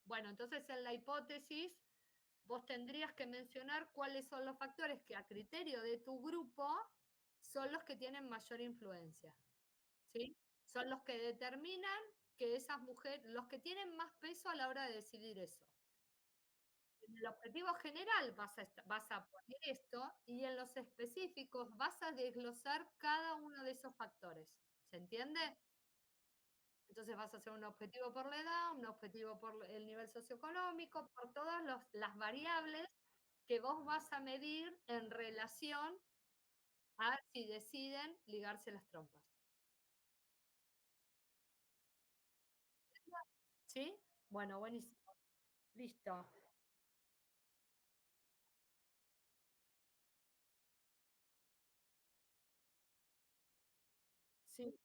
Bueno, entonces en la hipótesis vos tendrías que mencionar cuáles son los factores que a criterio de tu grupo son los que tienen mayor influencia, ¿sí? Son los que determinan que esas mujeres, los que tienen más peso a la hora de decidir eso. En el objetivo general vas a poner esto y en los específicos vas a desglosar cada uno de esos factores. ¿Se entiende? Entonces vas a hacer un objetivo por la edad, un objetivo por el nivel socioeconómico, por todas las variables que vos vas a medir en relación a si deciden ligarse las trompas. ¿Sí? Bueno, buenísimo. Listo. Sí,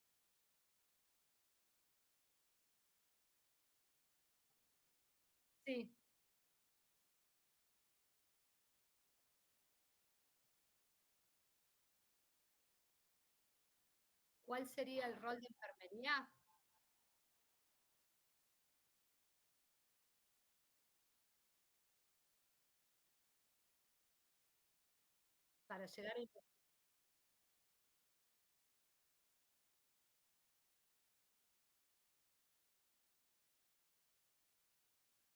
sí. ¿Cuál sería el rol de enfermería? para llegar a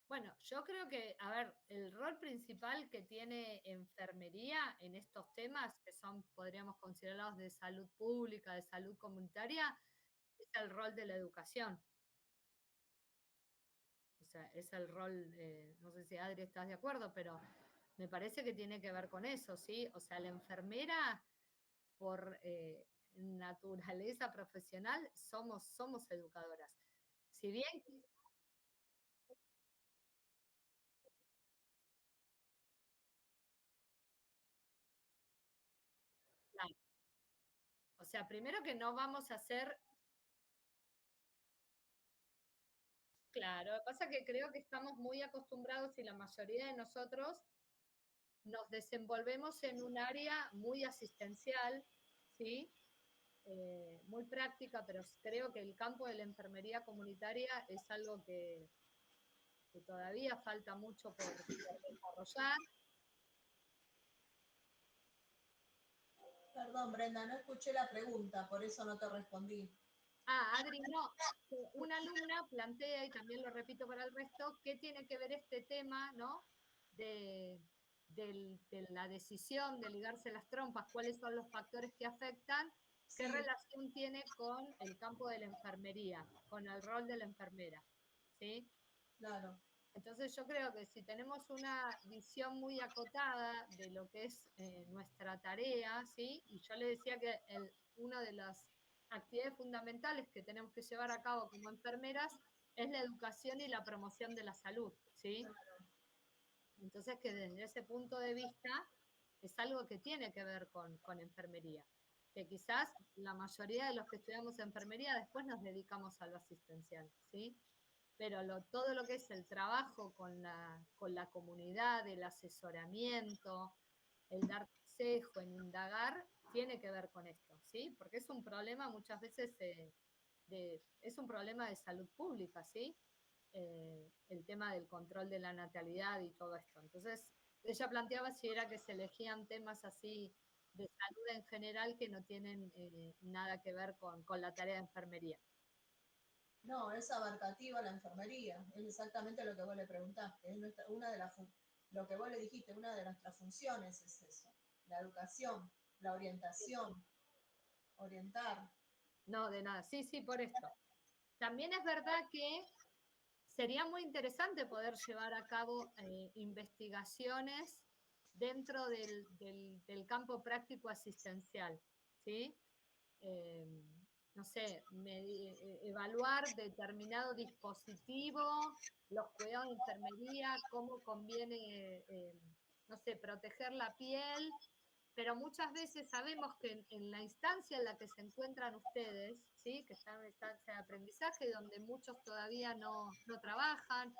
Bueno, yo creo que, a ver, el rol principal que tiene enfermería en estos temas, que son, podríamos considerarlos de salud pública, de salud comunitaria, es el rol de la educación. O sea, es el rol, no sé si Adri estás de acuerdo, pero me parece que tiene que ver con eso, ¿sí? O sea, la enfermera, por naturaleza profesional, somos educadoras. Si bien claro, o sea, primero que no vamos a hacer, claro, lo que pasa es que creo que estamos muy acostumbrados y la mayoría de nosotros nos desenvolvemos en un área muy asistencial, ¿sí? Muy práctica, pero creo que el campo de la enfermería comunitaria es algo que todavía falta mucho por desarrollar. Perdón, Brenda, no escuché la pregunta, por eso no te respondí. Adri, no, una alumna plantea, y también lo repito para el resto, ¿qué tiene que ver este tema, ¿no? De la decisión de ligarse las trompas, cuáles son los factores que afectan, qué Sí, relación tiene con el campo de la enfermería, con el rol de la enfermera, ¿sí? claro. Entonces yo creo que si tenemos una visión muy acotada de lo que es nuestra tarea, ¿sí? Y yo le decía que una de las actividades fundamentales que tenemos que llevar a cabo como enfermeras es la educación y la promoción de la salud, ¿sí? Entonces que desde ese punto de vista es algo que tiene que ver con enfermería, que quizás la mayoría de los que estudiamos enfermería después nos dedicamos a lo asistencial, ¿sí? Pero todo lo que es el trabajo con la comunidad, el asesoramiento, el dar consejo, el indagar, tiene que ver con esto, ¿sí? Porque es un problema muchas veces es un problema de salud pública, ¿sí? El tema del control de la natalidad y todo esto. Entonces, ella planteaba si era que se elegían temas así de salud en general que no tienen nada que ver con la tarea de enfermería. No, es abarcativa la enfermería, es exactamente lo que vos le preguntaste, es una de las, lo que vos le dijiste, una de nuestras funciones es eso, la educación, la orientación, orientar. No, de nada. Sí, sí, por esto. También es verdad que sería muy interesante poder llevar a cabo investigaciones dentro del campo práctico asistencial, ¿sí? Eh, no sé, evaluar determinado dispositivo, los cuidados de enfermería, cómo conviene, no sé, proteger la piel, pero muchas veces sabemos que en la instancia en la que se encuentran ustedes, ¿sí? Que están en instancia de aprendizaje, donde muchos todavía no trabajan,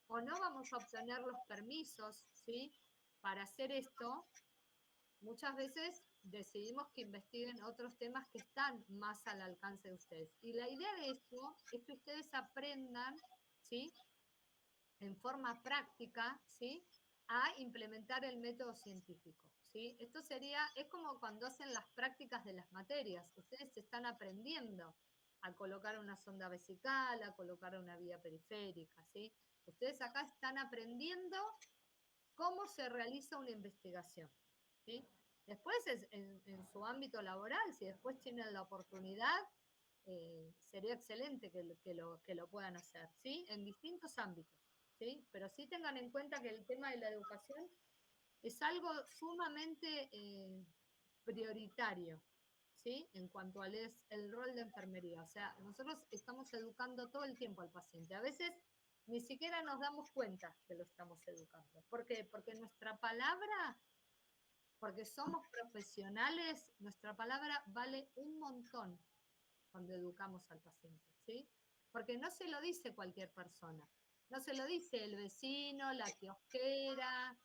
o no vamos a obtener los permisos, ¿sí? Para hacer esto, muchas veces decidimos que investiguen otros temas que están más al alcance de ustedes. Y la idea de esto es que ustedes aprendan, ¿sí? En forma práctica, ¿sí? A implementar el método científico, ¿sí? Esto sería, es como cuando hacen las prácticas de las materias. Ustedes están aprendiendo a colocar una sonda vesical, a colocar una vía periférica, ¿sí? Ustedes acá están aprendiendo cómo se realiza una investigación, ¿sí? Después, en su ámbito laboral, si después tienen la oportunidad, sería excelente que lo puedan hacer, ¿sí? En distintos ámbitos, ¿sí? Pero sí tengan en cuenta que el tema de la educación es algo sumamente prioritario, ¿sí? En cuanto al el rol de enfermería. O sea, nosotros estamos educando todo el tiempo al paciente. A veces ni siquiera nos damos cuenta que lo estamos educando. ¿Por qué? Porque nuestra palabra, porque somos profesionales, nuestra palabra vale un montón cuando educamos al paciente, ¿sí? Porque no se lo dice cualquier persona. No se lo dice el vecino, la kiosquera,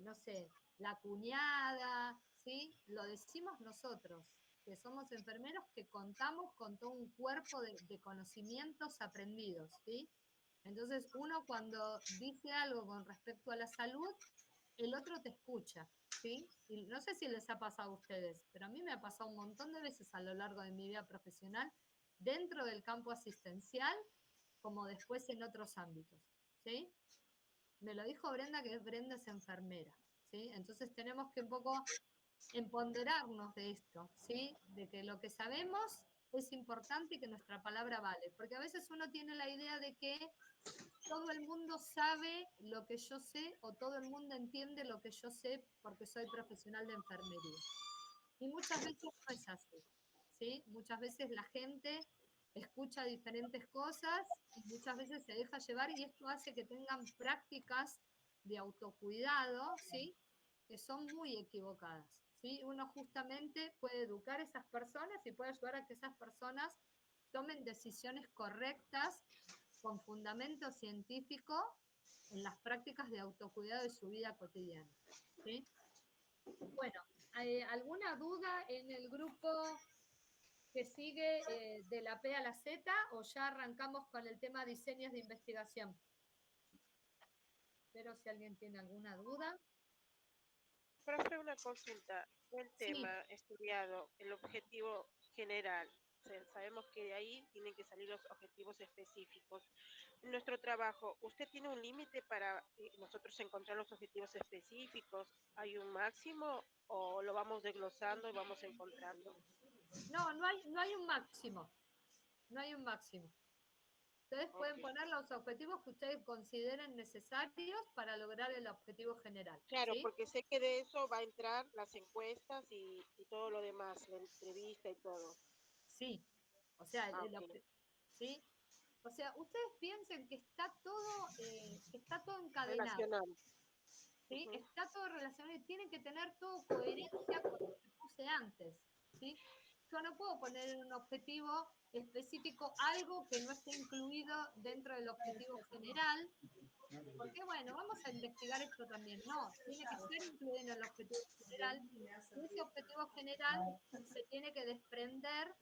no sé, la cuñada, ¿sí? Lo decimos nosotros, que somos enfermeros que contamos con todo un cuerpo de conocimientos aprendidos, ¿sí? Entonces, uno cuando dice algo con respecto a la salud, el otro te escucha, ¿sí? Y no sé si les ha pasado a ustedes, pero a mí me ha pasado un montón de veces a lo largo de mi vida profesional, dentro del campo asistencial, como después en otros ámbitos, ¿sí? Me lo dijo Brenda, que Brenda es enfermera, ¿sí? Entonces tenemos que un poco empoderarnos de esto, ¿sí? De que lo que sabemos es importante y que nuestra palabra vale, porque a veces uno tiene la idea de que todo el mundo sabe lo que yo sé o todo el mundo entiende lo que yo sé porque soy profesional de enfermería. Y muchas veces no es así, ¿sí? Muchas veces la gente escucha diferentes cosas y muchas veces se deja llevar y esto hace que tengan prácticas de autocuidado, ¿sí? Que son muy equivocadas, ¿sí? Uno justamente puede educar a esas personas y puede ayudar a que esas personas tomen decisiones correctas con fundamento científico en las prácticas de autocuidado de su vida cotidiana, ¿sí? Bueno, ¿hay alguna duda en el grupo que sigue de la P a la Z o ya arrancamos con el tema diseños de investigación? Pero si alguien tiene alguna duda. Profe, una consulta. El Sí. tema estudiado, el objetivo general. Sabemos que de ahí tienen que salir los objetivos específicos. En nuestro trabajo, ¿usted tiene un límite para nosotros encontrar los objetivos específicos? ¿Hay un máximo o lo vamos desglosando y vamos encontrando? No, no hay un máximo. No hay un máximo. Ustedes pueden poner los objetivos que ustedes consideren necesarios para lograr el objetivo general. Claro, ¿sí? porque sé que de eso va a entrar las encuestas y todo lo demás, la entrevista y todo. Sí, o sea, ¿sí? O sea, ustedes piensen que está todo encadenado. Relacionado. ¿Sí? Está todo relacionado y tiene que tener todo coherencia con lo que puse antes, ¿sí? Yo no puedo poner en un objetivo específico algo que no esté incluido dentro del objetivo general, porque bueno, vamos a investigar esto también. No, tiene que estar incluido en el objetivo general y ese objetivo general se tiene que desprender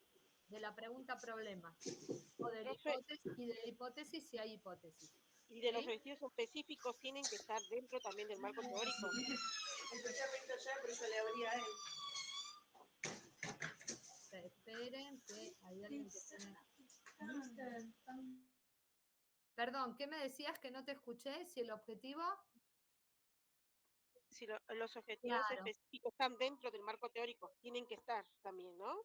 de la pregunta problema o de la Profe, hipótesis si hay hipótesis. y de los ¿Sí? objetivos específicos tienen que estar dentro también del marco teórico. Empecé a pintar ya, por eso le abría a él. Esperen que hay alguien que tiene... Perdón, ¿qué me decías que no te escuché? Si el objetivo... Si los objetivos Claro. específicos están dentro del marco teórico, tienen que estar también, ¿no?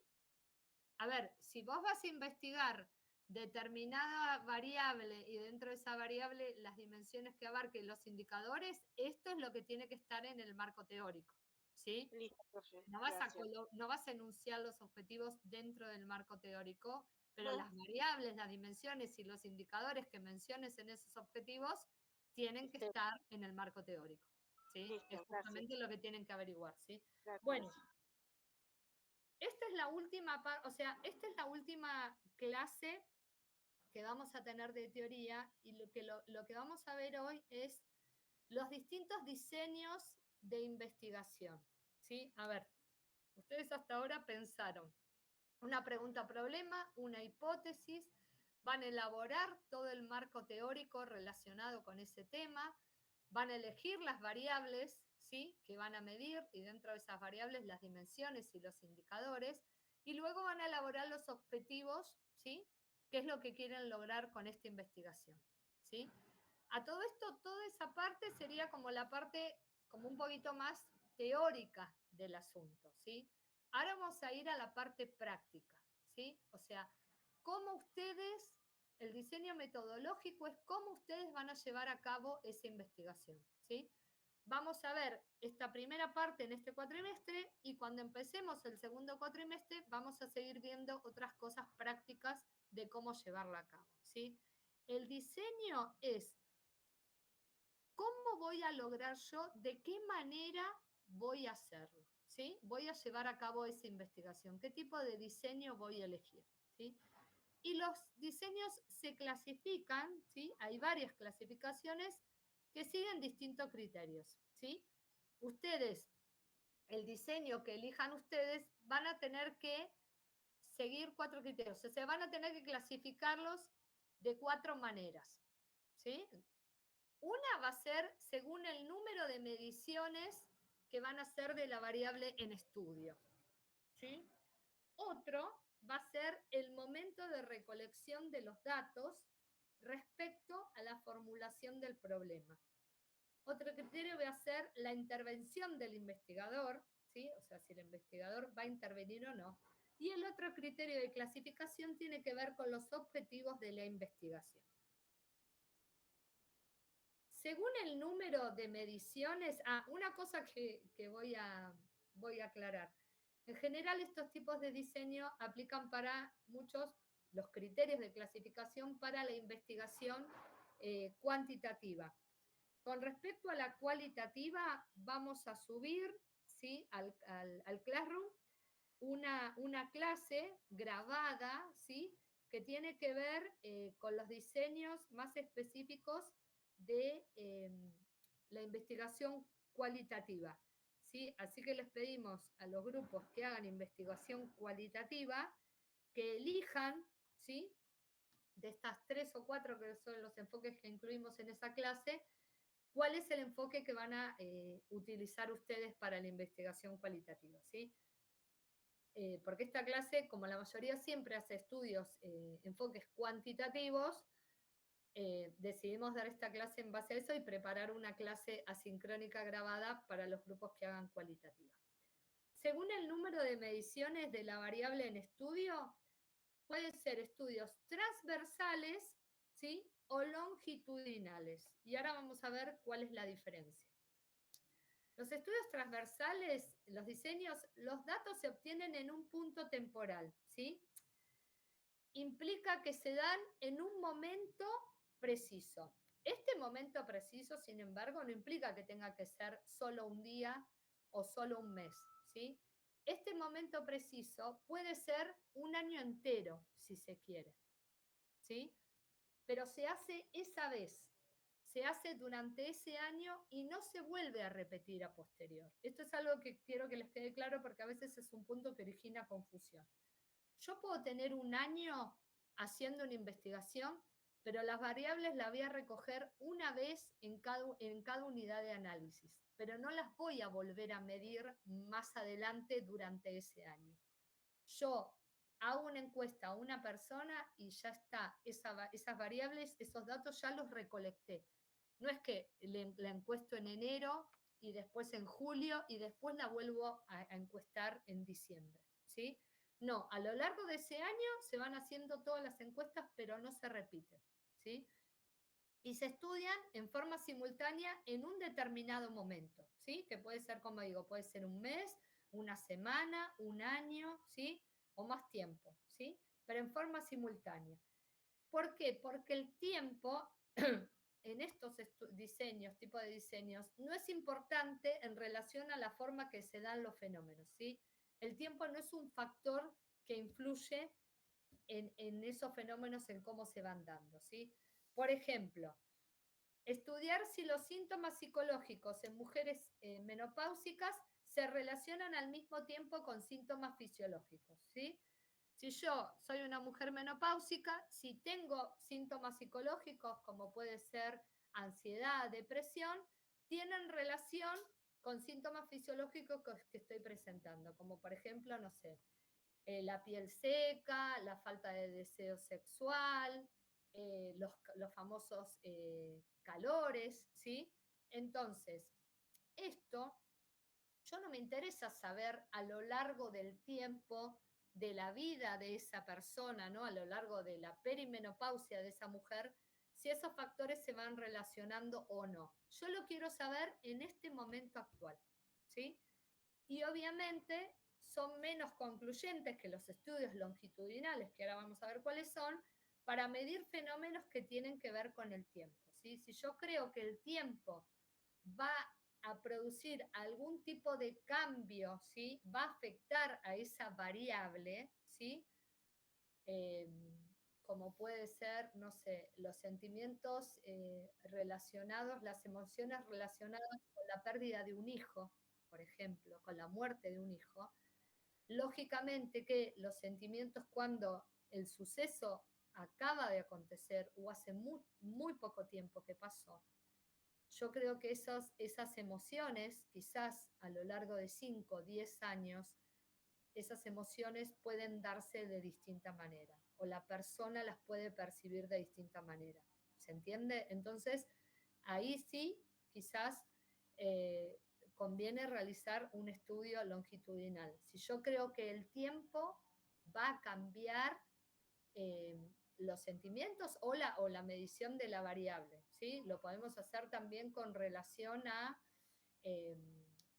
A ver, si vos vas a investigar determinada variable y dentro de esa variable las dimensiones que abarquen los indicadores, esto es lo que tiene que estar en el marco teórico, ¿sí? Listo, profe. No vas a enunciar los objetivos dentro del marco teórico, pero No. las variables, las dimensiones y los indicadores que menciones en esos objetivos tienen que estar en el marco teórico, ¿sí? Listo, es justamente lo que tienen que averiguar, ¿sí? Gracias. Bueno, esta es la última o sea, esta es la última clase que vamos a tener de teoría y lo que vamos a ver hoy es los distintos diseños de investigación, ¿sí? A ver, ustedes hasta ahora pensaron una pregunta problema, una hipótesis, van a elaborar todo el marco teórico relacionado con ese tema, van a elegir las variables, ¿sí? Que van a medir y dentro de esas variables las dimensiones y los indicadores y luego van a elaborar los objetivos, ¿sí? ¿Qué es lo que quieren lograr con esta investigación? ¿Sí? A todo esto, toda esa parte sería como la parte como un poquito más teórica del asunto, ¿sí? Ahora vamos a ir a la parte práctica, ¿sí? O sea, cómo ustedes, el diseño metodológico es cómo ustedes van a llevar a cabo esa investigación, ¿sí? Vamos a ver esta primera parte en este cuatrimestre y cuando empecemos el segundo cuatrimestre vamos a seguir viendo otras cosas prácticas de cómo llevarla a cabo, ¿sí? El diseño es cómo voy a lograr yo, de qué manera voy a hacerlo, ¿sí? Voy a llevar a cabo esa investigación, qué tipo de diseño voy a elegir, ¿sí? Y los diseños se clasifican, ¿sí? Hay varias clasificaciones que siguen distintos criterios, ¿sí? Ustedes, el diseño que elijan ustedes, van a tener que seguir 4 criterios, o sea, van a tener que clasificarlos de 4 maneras, ¿sí? Una va a ser según el número de mediciones que van a ser de la variable en estudio, ¿sí? Otro va a ser el momento de recolección de los datos respecto a la formulación del problema. Otro criterio va a ser la intervención del investigador, ¿sí? O sea, si el investigador va a intervenir o no. Y el otro criterio de clasificación tiene que ver con los objetivos de la investigación. Según el número de mediciones, una cosa que voy a aclarar. En general, estos tipos de diseño aplican para muchos los criterios de clasificación para la investigación cuantitativa. Con respecto a la cualitativa, vamos a subir, ¿sí?, al Classroom una clase grabada, ¿sí?, que tiene que ver con los diseños más específicos de la investigación cualitativa, ¿sí? Así que les pedimos a los grupos que hagan investigación cualitativa que elijan, ¿sí?, de estas 3 o 4 que son los enfoques que incluimos en esa clase, cuál es el enfoque que van a utilizar ustedes para la investigación cualitativa, ¿sí? Porque esta clase, como la mayoría siempre hace estudios, enfoques cuantitativos, decidimos dar esta clase en base a eso y preparar una clase asincrónica grabada para los grupos que hagan cualitativa. Según el número de mediciones de la variable en estudio, pueden ser estudios transversales, ¿sí?, o longitudinales. Y ahora vamos a ver cuál es la diferencia. Los estudios transversales, los diseños, los datos se obtienen en un punto temporal, ¿sí? Implica que se dan en un momento preciso. Este momento preciso, sin embargo, no implica que tenga que ser solo un día o solo un mes, ¿sí? Este momento preciso puede ser un año entero, si se quiere, ¿sí? Pero se hace esa vez, se hace durante ese año y no se vuelve a repetir a posterior. Esto es algo que quiero que les quede claro porque a veces es un punto que origina confusión. Yo puedo tener un año haciendo una investigación, pero las variables las voy a recoger una vez en cada unidad de análisis, pero no las voy a volver a medir más adelante durante ese año. Yo hago una encuesta a una persona y ya está, esas variables, esos datos ya los recolecté. No es que la encuesto en enero y después en julio y después la vuelvo a encuestar en diciembre, ¿sí? No, a lo largo de ese año se van haciendo todas las encuestas, pero no se repiten, ¿sí? Y se estudian en forma simultánea en un determinado momento, ¿sí? Que puede ser, como digo, puede ser un mes, una semana, un año, ¿sí? O más tiempo, ¿sí? Pero en forma simultánea. ¿Por qué? Porque el tiempo en estos diseños, tipo de diseños, no es importante en relación a la forma que se dan los fenómenos, ¿sí? El tiempo no es un factor que influye en esos fenómenos, en cómo se van dando, ¿sí? Por ejemplo, estudiar si los síntomas psicológicos en mujeres menopáusicas se relacionan al mismo tiempo con síntomas fisiológicos, ¿sí? Si yo soy una mujer menopáusica, si tengo síntomas psicológicos como puede ser ansiedad, depresión, tienen relación con síntomas fisiológicos que estoy presentando, como por ejemplo, no sé, la piel seca, la falta de deseo sexual, los famosos calores, ¿sí? Entonces, esto, yo no me interesa saber a lo largo del tiempo de la vida de esa persona, ¿no? A lo largo de la perimenopausia de esa mujer, si esos factores se van relacionando o no. Yo lo quiero saber en este momento actual, ¿sí? Y obviamente son menos concluyentes que los estudios longitudinales, que ahora vamos a ver cuáles son, para medir fenómenos que tienen que ver con el tiempo, ¿sí? Si yo creo que el tiempo va a producir algún tipo de cambio, ¿sí? Va a afectar a esa variable, ¿sí? Como puede ser, no sé, los sentimientos relacionados, las emociones relacionadas con la pérdida de un hijo, por ejemplo, con la muerte de un hijo. Lógicamente que los sentimientos cuando el suceso acaba de acontecer o hace muy, muy poco tiempo que pasó, yo creo que esas emociones, quizás a lo largo de 5 o 10 años, esas emociones pueden darse de distinta manera, o la persona las puede percibir de distinta manera. ¿Se entiende? Entonces, ahí sí, quizás conviene realizar un estudio longitudinal. Si yo creo que el tiempo va a cambiar los sentimientos o la medición de la variable, ¿sí? Lo podemos hacer también con relación a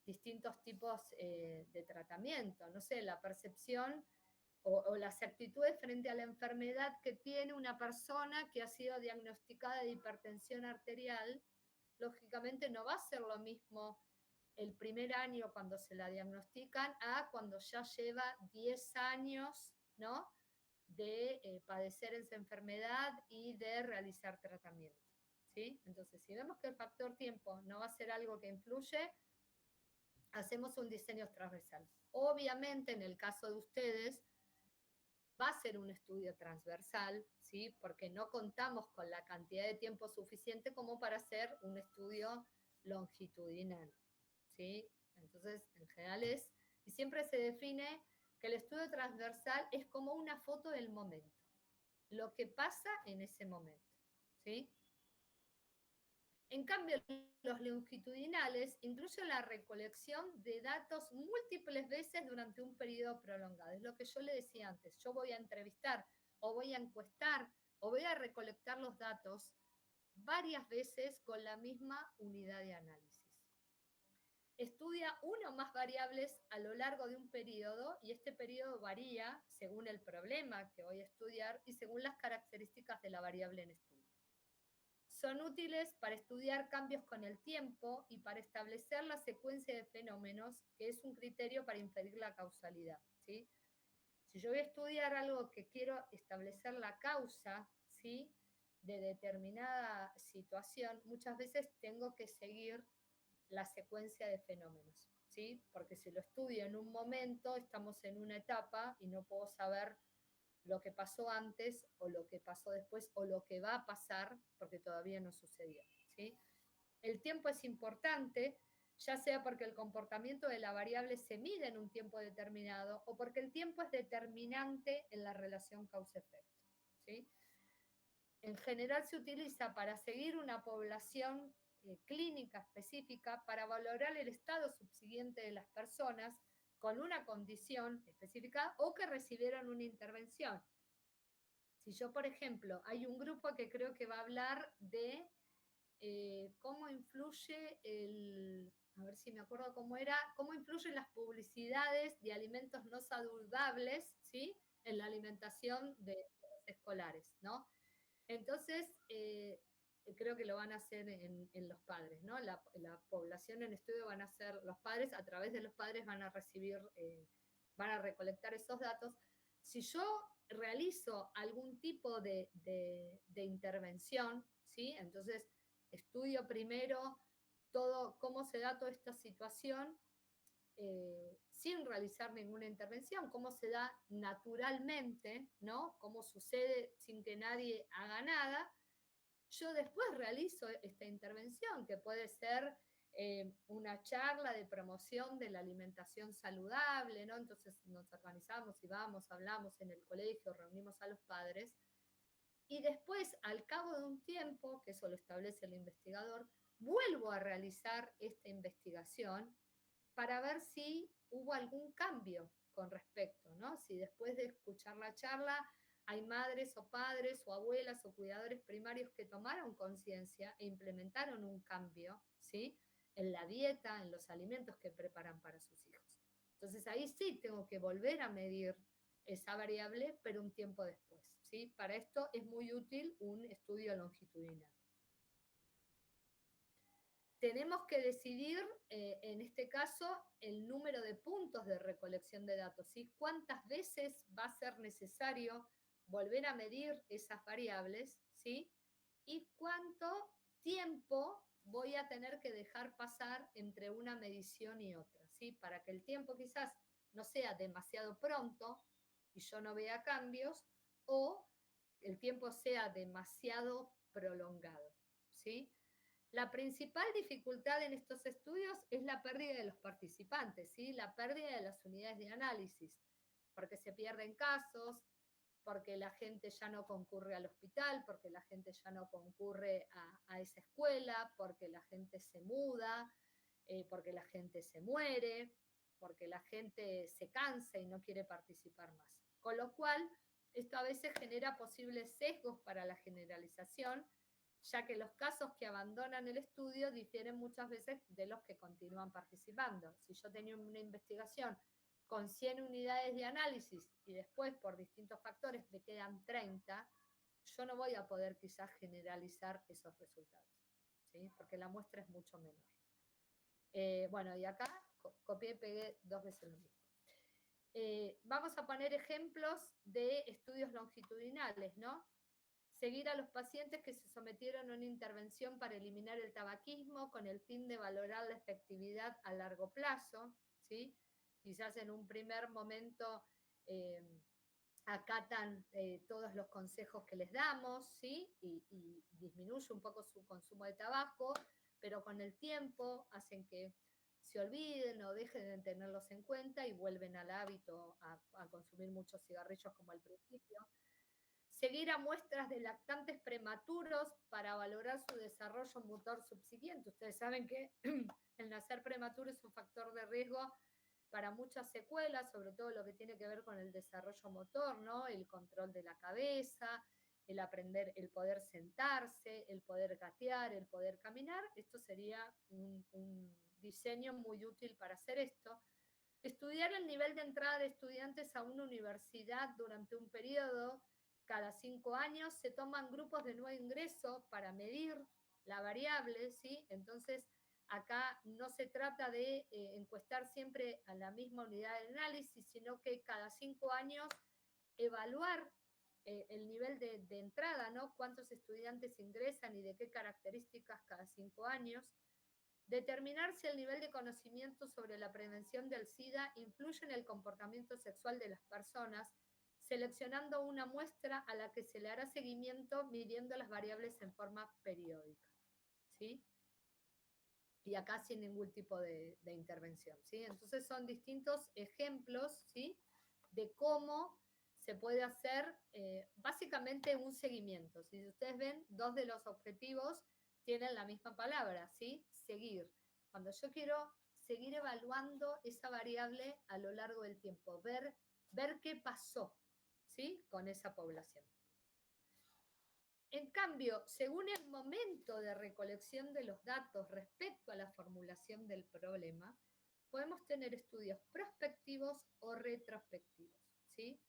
distintos tipos de tratamiento, no sé, la percepción o las actitudes frente a la enfermedad que tiene una persona que ha sido diagnosticada de hipertensión arterial, lógicamente no va a ser lo mismo el primer año cuando se la diagnostican a cuando ya lleva 10 años, ¿no?, de padecer esa enfermedad y de realizar tratamiento, ¿sí? Entonces, si vemos que el factor tiempo no va a ser algo que influye, hacemos un diseño transversal. Obviamente, en el caso de ustedes, va a ser un estudio transversal, ¿sí? Porque no contamos con la cantidad de tiempo suficiente como para hacer un estudio longitudinal, ¿sí? Entonces, en general y siempre se define que el estudio transversal es como una foto del momento, lo que pasa en ese momento, ¿sí? En cambio, los longitudinales incluyen la recolección de datos múltiples veces durante un periodo prolongado. Es lo que yo le decía antes. Yo voy a entrevistar o voy a encuestar o voy a recolectar los datos varias veces con la misma unidad de análisis. Estudia una o más variables a lo largo de un periodo y este periodo varía según el problema que voy a estudiar y según las características de la variable en estudio. Son útiles para estudiar cambios con el tiempo y para establecer la secuencia de fenómenos, que es un criterio para inferir la causalidad, ¿sí? Si yo voy a estudiar algo que quiero establecer la causa, ¿sí?, de determinada situación, muchas veces tengo que seguir la secuencia de fenómenos, ¿sí? Porque si lo estudio en un momento, estamos en una etapa y no puedo saber lo que pasó antes o lo que pasó después o lo que va a pasar porque todavía no sucedió, ¿sí? El tiempo es importante, ya sea porque el comportamiento de la variable se mide en un tiempo determinado o porque el tiempo es determinante en la relación causa-efecto, ¿sí? En general se utiliza para seguir una población clínica específica para valorar el estado subsiguiente de las personas con una condición específica o que recibieron una intervención. Si yo, por ejemplo, hay un grupo que creo que va a hablar de cómo influye a ver si me acuerdo cómo era, cómo influyen las publicidades de alimentos no saludables, ¿sí?, en la alimentación de los escolares, ¿no? Entonces, creo que lo van a hacer en los padres, ¿no? La población en estudio van a ser los padres, a través de los padres van a recibir, van a recolectar esos datos. Si yo realizo algún tipo de intervención, ¿sí?, entonces estudio primero todo, cómo se da toda esta situación, sin realizar ninguna intervención, cómo se da naturalmente, ¿no?, cómo sucede sin que nadie haga nada. Yo después realizo esta intervención, que puede ser una charla de promoción de la alimentación saludable, ¿no? Entonces nos organizamos y vamos, hablamos en el colegio, reunimos a los padres, y después, al cabo de un tiempo, que eso lo establece el investigador, vuelvo a realizar esta investigación para ver si hubo algún cambio con respecto, ¿no? Si después de escuchar la charla hay madres o padres o abuelas o cuidadores primarios que tomaron conciencia e implementaron un cambio, ¿sí?, en la dieta, en los alimentos que preparan para sus hijos. Entonces ahí sí tengo que volver a medir esa variable, pero un tiempo después, ¿sí? Para esto es muy útil un estudio longitudinal. Tenemos que decidir, en este caso, el número de puntos de recolección de datos, ¿sí? ¿Cuántas veces va a ser necesario volver a medir esas variables, ¿sí? Y cuánto tiempo voy a tener que dejar pasar entre una medición y otra, ¿sí? Para que el tiempo quizás no sea demasiado pronto y yo no vea cambios, o el tiempo sea demasiado prolongado, ¿sí? La principal dificultad en estos estudios es la pérdida de los participantes, ¿sí? La pérdida de las unidades de análisis, porque se pierden casos, porque la gente ya no concurre al hospital, porque la gente ya no concurre a esa escuela, porque la gente se muda, porque la gente se muere, porque la gente se cansa y no quiere participar más. Con lo cual, esto a veces genera posibles sesgos para la generalización, ya que los casos que abandonan el estudio difieren muchas veces de los que continúan participando. Si yo tenía una investigación con 100 unidades de análisis y después por distintos factores me quedan 30, yo no voy a poder quizás generalizar esos resultados, ¿sí? Porque la muestra es mucho menor. Bueno, y acá copié y pegué 2 veces lo mismo. Vamos a poner ejemplos de estudios longitudinales, ¿no? Seguir a los pacientes que se sometieron a una intervención para eliminar el tabaquismo con el fin de valorar la efectividad a largo plazo, ¿sí? Quizás en un primer momento acatan todos los consejos que les damos, ¿sí? Y disminuye un poco su consumo de tabaco, pero con el tiempo hacen que se olviden o dejen de tenerlos en cuenta y vuelven al hábito a consumir muchos cigarrillos como al principio. Seguir a muestras de lactantes prematuros para valorar su desarrollo motor subsiguiente. Ustedes saben que el nacer prematuro es un factor de riesgo para muchas secuelas, sobre todo lo que tiene que ver con el desarrollo motor, ¿no? El control de la cabeza, el aprender, el poder sentarse, el poder gatear, el poder caminar. Esto sería un diseño muy útil para hacer esto. Estudiar el nivel de entrada de estudiantes a una universidad durante un periodo. Cada 5 años se toman grupos de nuevo ingreso para medir la variable, ¿sí? Entonces, acá no se trata de encuestar siempre a la misma unidad de análisis, sino que cada 5 años evaluar el nivel de entrada, ¿no? Cuántos estudiantes ingresan y de qué características cada 5 años. Determinar si el nivel de conocimiento sobre la prevención del SIDA influye en el comportamiento sexual de las personas, seleccionando una muestra a la que se le hará seguimiento midiendo las variables en forma periódica, ¿sí? Y acá sin ningún tipo de intervención, ¿sí? Entonces son distintos ejemplos, ¿sí? De cómo se puede hacer básicamente un seguimiento. Si ustedes ven, 2 de los objetivos tienen la misma palabra, ¿sí? Seguir. Cuando yo quiero seguir evaluando esa variable a lo largo del tiempo, ver qué pasó, ¿sí? Con esa población. En cambio, según el momento de recolección de los datos respecto a la formulación del problema, podemos tener estudios prospectivos o retrospectivos, ¿sí?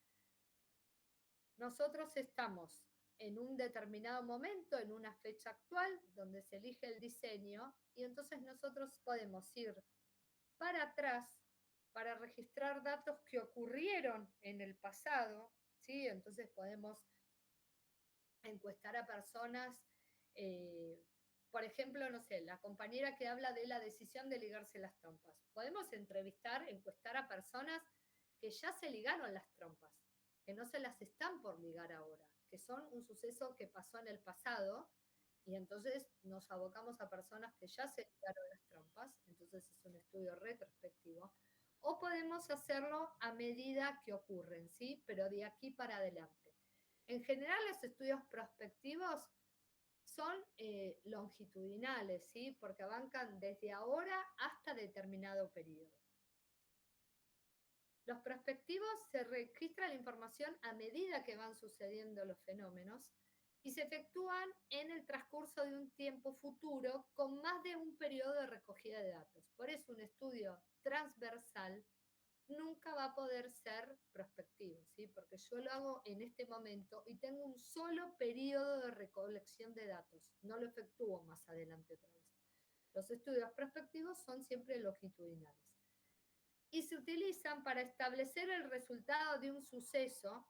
Nosotros estamos en un determinado momento, en una fecha actual, donde se elige el diseño, y entonces nosotros podemos ir para atrás para registrar datos que ocurrieron en el pasado, ¿sí? Entonces podemos encuestar a personas, por ejemplo, no sé, la compañera que habla de la decisión de ligarse las trompas. Podemos encuestar a personas que ya se ligaron las trompas, que no se las están por ligar ahora, que son un suceso que pasó en el pasado, y entonces nos abocamos a personas que ya se ligaron las trompas, entonces es un estudio retrospectivo, o podemos hacerlo a medida que ocurren, ¿sí? Pero de aquí para adelante. En general, los estudios prospectivos son longitudinales, ¿sí? Porque abarcan desde ahora hasta determinado periodo. Los prospectivos se registra la información a medida que van sucediendo los fenómenos y se efectúan en el transcurso de un tiempo futuro con más de un periodo de recogida de datos. Por eso un estudio transversal nunca va a poder ser prospectivo, ¿sí? Porque yo lo hago en este momento y tengo un solo periodo de recolección de datos, no lo efectúo más adelante otra vez. Los estudios prospectivos son siempre longitudinales y se utilizan para establecer el resultado de un suceso,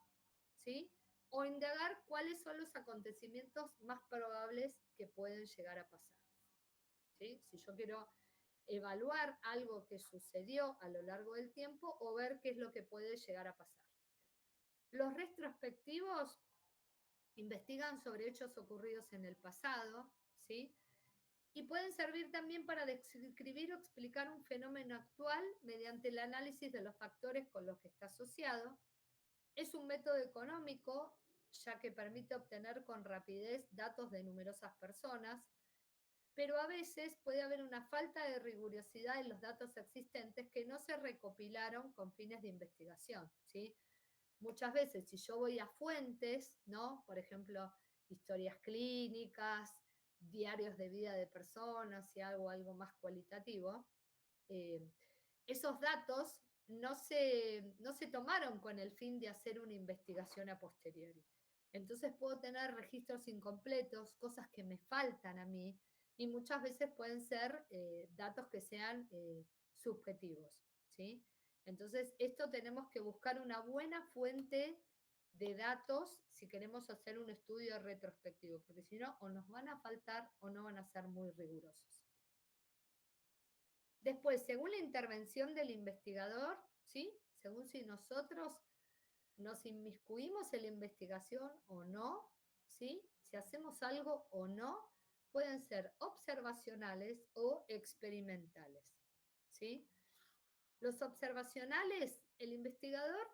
¿sí? O indagar cuáles son los acontecimientos más probables que pueden llegar a pasar, ¿sí? Si yo quiero evaluar algo que sucedió a lo largo del tiempo o ver qué es lo que puede llegar a pasar. Los retrospectivos investigan sobre hechos ocurridos en el pasado, ¿sí? y pueden servir también para describir o explicar un fenómeno actual mediante el análisis de los factores con los que está asociado. Es un método económico, ya que permite obtener con rapidez datos de numerosas personas, pero a veces puede haber una falta de rigurosidad en los datos existentes que no se recopilaron con fines de investigación, ¿sí? Muchas veces, si yo voy a fuentes, ¿no? Por ejemplo, historias clínicas, diarios de vida de personas y algo más cualitativo, esos datos no se tomaron con el fin de hacer una investigación a posteriori. Entonces puedo tener registros incompletos, cosas que me faltan a mí, y muchas veces pueden ser datos que sean subjetivos, ¿sí? Entonces, esto tenemos que buscar una buena fuente de datos si queremos hacer un estudio retrospectivo, porque si no, o nos van a faltar o no van a ser muy rigurosos. Después, según la intervención del investigador, ¿sí? Según si nosotros nos inmiscuimos en la investigación o no, ¿sí? Si hacemos algo o no, pueden ser observacionales o experimentales, ¿sí? Los observacionales, el investigador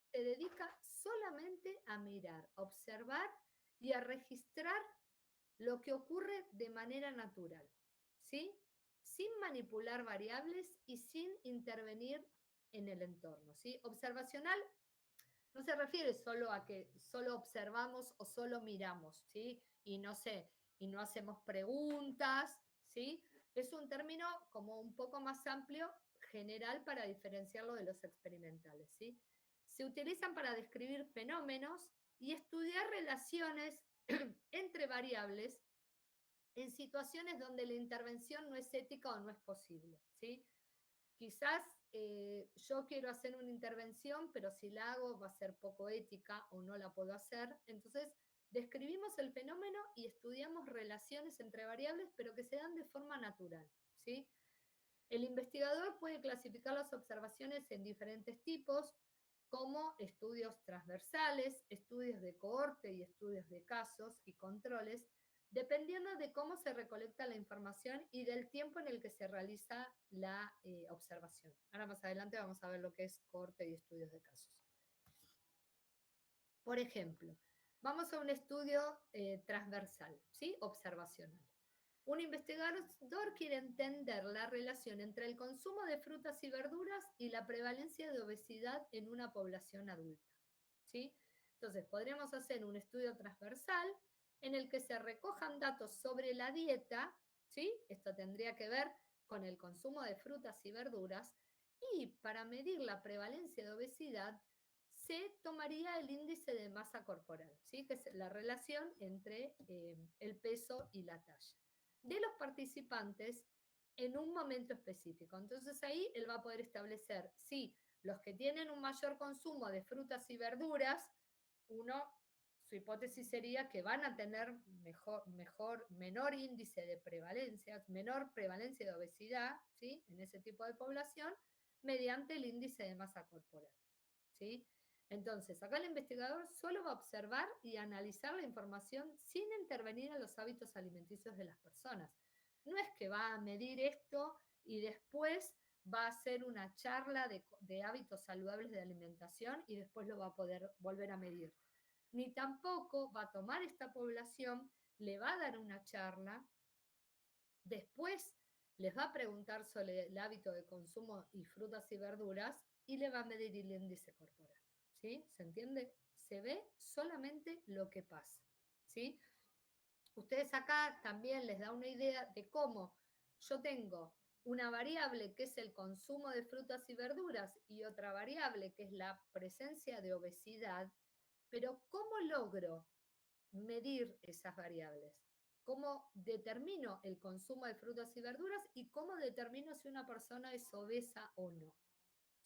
se dedica solamente a mirar, observar y a registrar lo que ocurre de manera natural, ¿sí? Sin manipular variables y sin intervenir en el entorno, ¿sí? Observacional no se refiere solo a que solo observamos o solo miramos, ¿sí? Y no sé, y no hacemos preguntas, ¿sí? Es un término como un poco más amplio, general, para diferenciarlo de los experimentales, ¿sí? Se utilizan para describir fenómenos y estudiar relaciones entre variables en situaciones donde la intervención no es ética o no es posible, ¿sí? Quizás yo quiero hacer una intervención, pero si la hago va a ser poco ética o no la puedo hacer. Entonces, describimos el fenómeno y estudiamos relaciones entre variables, pero que se dan de forma natural, ¿sí? El investigador puede clasificar las observaciones en diferentes tipos, como estudios transversales, estudios de cohorte y estudios de casos y controles, dependiendo de cómo se recolecta la información y del tiempo en el que se realiza la observación. Ahora más adelante vamos a ver lo que es cohorte y estudios de casos. Por ejemplo, vamos a un estudio transversal, ¿sí? Observacional. Un investigador quiere entender la relación entre el consumo de frutas y verduras y la prevalencia de obesidad en una población adulta, ¿sí? Entonces, podríamos hacer un estudio transversal en el que se recojan datos sobre la dieta, ¿sí? Esto tendría que ver con el consumo de frutas y verduras, y para medir la prevalencia de obesidad se tomaría el índice de masa corporal, ¿sí? Que es la relación entre el peso y la talla de los participantes en un momento específico. Entonces ahí él va a poder establecer si los que tienen un mayor consumo de frutas y verduras, su hipótesis sería que van a tener menor índice de prevalencia, menor prevalencia de obesidad, ¿sí? En ese tipo de población, mediante el índice de masa corporal, ¿sí? Entonces, acá el investigador solo va a observar y analizar la información sin intervenir en los hábitos alimenticios de las personas. No es que va a medir esto y después va a hacer una charla de hábitos saludables de alimentación y después lo va a poder volver a medir. Ni tampoco va a tomar esta población, le va a dar una charla, después les va a preguntar sobre el hábito de consumo y frutas y verduras y le va a medir el índice corporal. ¿Sí? ¿Se entiende? Se ve solamente lo que pasa, ¿sí? Ustedes acá también les da una idea de cómo yo tengo una variable que es el consumo de frutas y verduras y otra variable que es la presencia de obesidad, pero ¿cómo logro medir esas variables? ¿Cómo determino el consumo de frutas y verduras y cómo determino si una persona es obesa o no?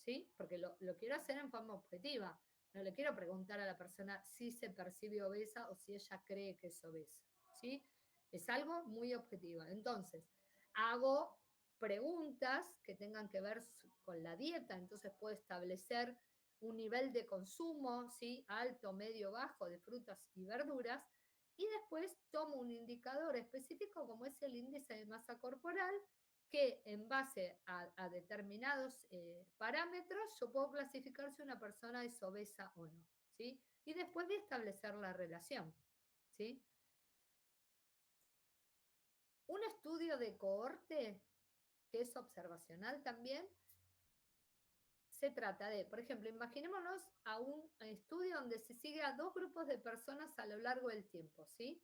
¿Sí? Porque lo quiero hacer en forma objetiva. No le quiero preguntar a la persona si se percibe obesa o si ella cree que es obesa, ¿sí? Es algo muy objetivo. Entonces, hago preguntas que tengan que ver con la dieta, entonces puedo establecer un nivel de consumo, ¿sí? Alto, medio, bajo de frutas y verduras, y después tomo un indicador específico como es el índice de masa corporal, que en base a determinados parámetros yo puedo clasificar si una persona es obesa o no, ¿sí? Y después voy a establecer la relación, ¿sí? Un estudio de cohorte, que es observacional también, se trata de, por ejemplo, imaginémonos a un estudio donde se sigue a 2 grupos de personas a lo largo del tiempo, ¿sí?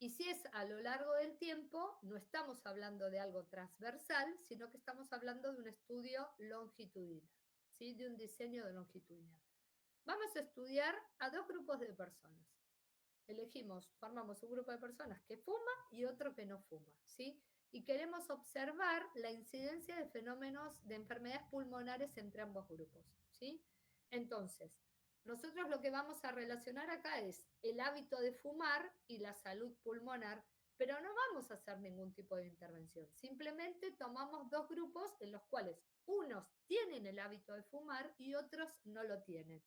Y si es a lo largo del tiempo, no estamos hablando de algo transversal, sino que estamos hablando de un estudio longitudinal, ¿sí? De un diseño de longitudinal. Vamos a estudiar a 2 grupos de personas. Formamos un grupo de personas que fuma y otro que no fuma, ¿sí? Y queremos observar la incidencia de fenómenos de enfermedades pulmonares entre ambos grupos, ¿sí? Entonces, nosotros lo que vamos a relacionar acá es el hábito de fumar y la salud pulmonar, pero no vamos a hacer ningún tipo de intervención. Simplemente tomamos 2 grupos en los cuales unos tienen el hábito de fumar y otros no lo tienen.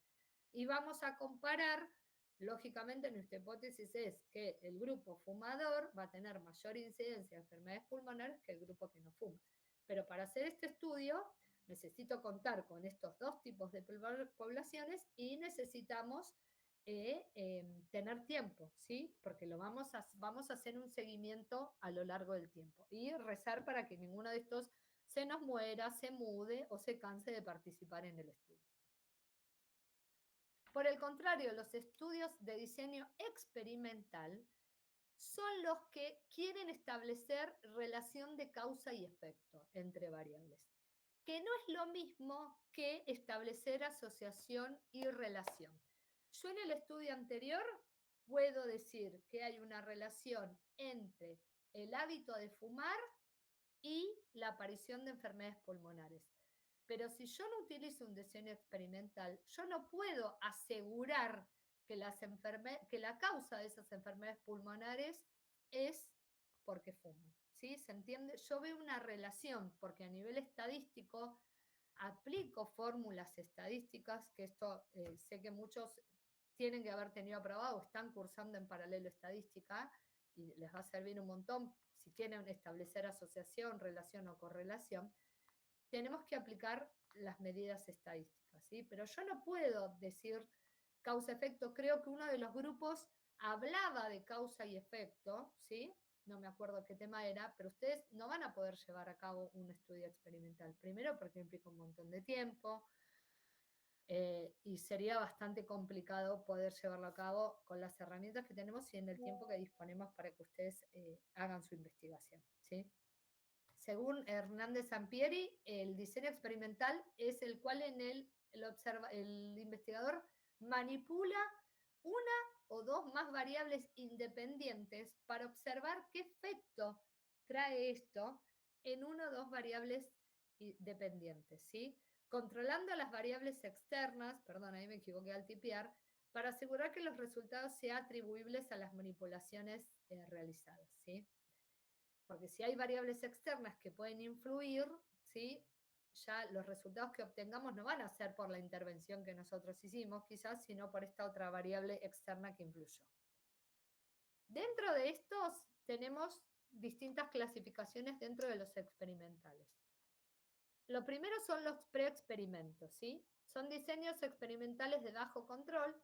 Y vamos a comparar. Lógicamente, nuestra hipótesis es que el grupo fumador va a tener mayor incidencia de enfermedades pulmonares que el grupo que no fuma. Pero para hacer este estudio necesito contar con estos 2 tipos de poblaciones y necesitamos tener tiempo, ¿sí? Porque vamos a hacer un seguimiento a lo largo del tiempo y rezar para que ninguno de estos se nos muera, se mude o se canse de participar en el estudio. Por el contrario, los estudios de diseño experimental son los que quieren establecer relación de causa y efecto entre variables, que no es lo mismo que establecer asociación y relación. Yo en el estudio anterior puedo decir que hay una relación entre el hábito de fumar y la aparición de enfermedades pulmonares. Pero si yo no utilizo un diseño experimental, yo no puedo asegurar que la causa de esas enfermedades pulmonares es porque fuman, ¿sí? ¿Se entiende? Yo veo una relación, porque a nivel estadístico aplico fórmulas estadísticas, que esto sé que muchos tienen que haber tenido aprobado, están cursando en paralelo estadística, y les va a servir un montón si quieren establecer asociación, relación o correlación. Tenemos que aplicar las medidas estadísticas, ¿sí? Pero yo no puedo decir causa-efecto. Creo que uno de los grupos hablaba de causa y efecto, ¿sí? No me acuerdo qué tema era, pero ustedes no van a poder llevar a cabo un estudio experimental. Primero porque implica un montón de tiempo y sería bastante complicado poder llevarlo a cabo con las herramientas que tenemos y en el tiempo que disponemos para que ustedes hagan su investigación, ¿sí? Según Hernández Sampieri, el diseño experimental es el cual en el investigador manipula una o 2 más variables independientes para observar qué efecto trae esto en 1 o 2 variables dependientes, ¿sí? Controlando las variables externas, perdón, ahí me equivoqué al tipear, para asegurar que los resultados sean atribuibles a las manipulaciones realizadas, ¿sí? Porque si hay variables externas que pueden influir, ¿sí? Ya los resultados que obtengamos no van a ser por la intervención que nosotros hicimos, quizás, sino por esta otra variable externa que influyó. Dentro de estos tenemos distintas clasificaciones dentro de los experimentales. Lo primero son los preexperimentos, ¿sí? Son diseños experimentales de bajo control.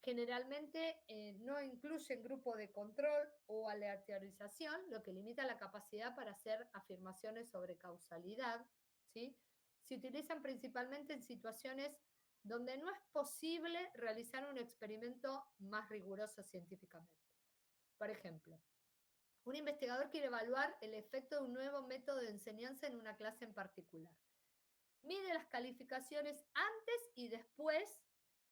Generalmente no incluyen grupo de control o aleatorización, lo que limita la capacidad para hacer afirmaciones sobre causalidad, ¿sí? Se utilizan principalmente en situaciones donde no es posible realizar un experimento más riguroso científicamente. Por ejemplo, un investigador quiere evaluar el efecto de un nuevo método de enseñanza en una clase en particular. Mide las calificaciones antes y después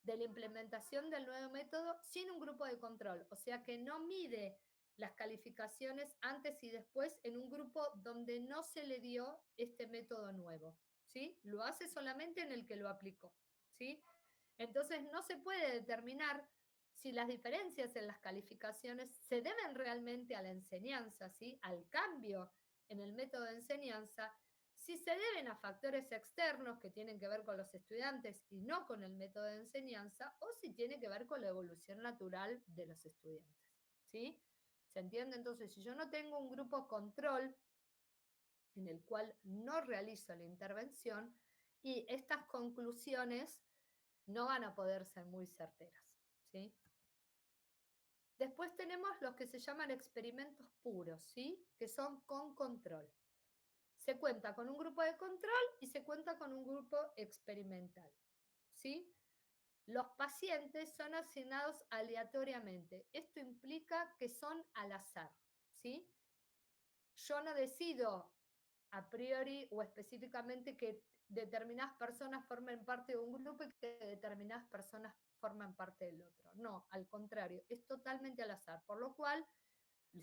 de la implementación del nuevo método sin un grupo de control. O sea que no mide las calificaciones antes y después en un grupo donde no se le dio este método nuevo, ¿sí? Lo hace solamente en el que lo aplicó, ¿sí? Entonces no se puede determinar si las diferencias en las calificaciones se deben realmente a la enseñanza, ¿sí? Al cambio en el método de enseñanza, si se deben a factores externos que tienen que ver con los estudiantes y no con el método de enseñanza, o si tiene que ver con la evolución natural de los estudiantes, ¿sí? ¿Se entiende? Entonces, si yo no tengo un grupo control en el cual no realizo la intervención, y estas conclusiones no van a poder ser muy certeras, ¿sí? Después tenemos los que se llaman experimentos puros, ¿sí? Que son con control. Se cuenta con un grupo de control y se cuenta con un grupo experimental, ¿sí? Los pacientes son asignados aleatoriamente. Esto implica que son al azar, ¿sí? Yo no decido a priori o específicamente que determinadas personas formen parte de un grupo y que determinadas personas forman parte del otro. No, al contrario, es totalmente al azar. Por lo cual,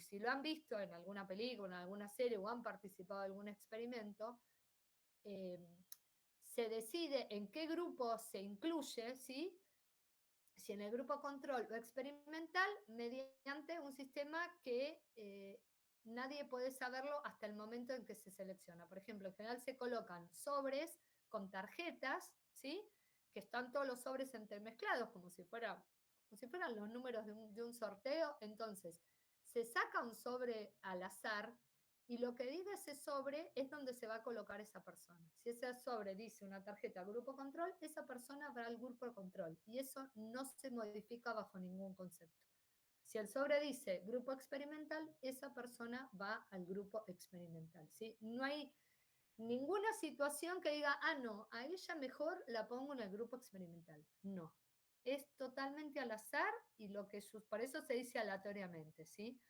si lo han visto en alguna película, en alguna serie o han participado en algún experimento, se decide en qué grupo se incluye, ¿sí? Si en el grupo control o experimental, mediante un sistema que nadie puede saberlo hasta el momento en que se selecciona. Por ejemplo, en general se colocan sobres con tarjetas, ¿sí? Que están todos los sobres entremezclados, como si fueran los números de un sorteo. Entonces, se saca un sobre al azar y lo que diga ese sobre es donde se va a colocar esa persona. Si ese sobre dice una tarjeta grupo control, esa persona va al grupo control y eso no se modifica bajo ningún concepto. Si el sobre dice grupo experimental, esa persona va al grupo experimental, ¿sí? No hay ninguna situación que diga, ah, no, a ella mejor la pongo en el grupo experimental. No. Es totalmente al azar y por eso se dice aleatoriamente, ¿sí?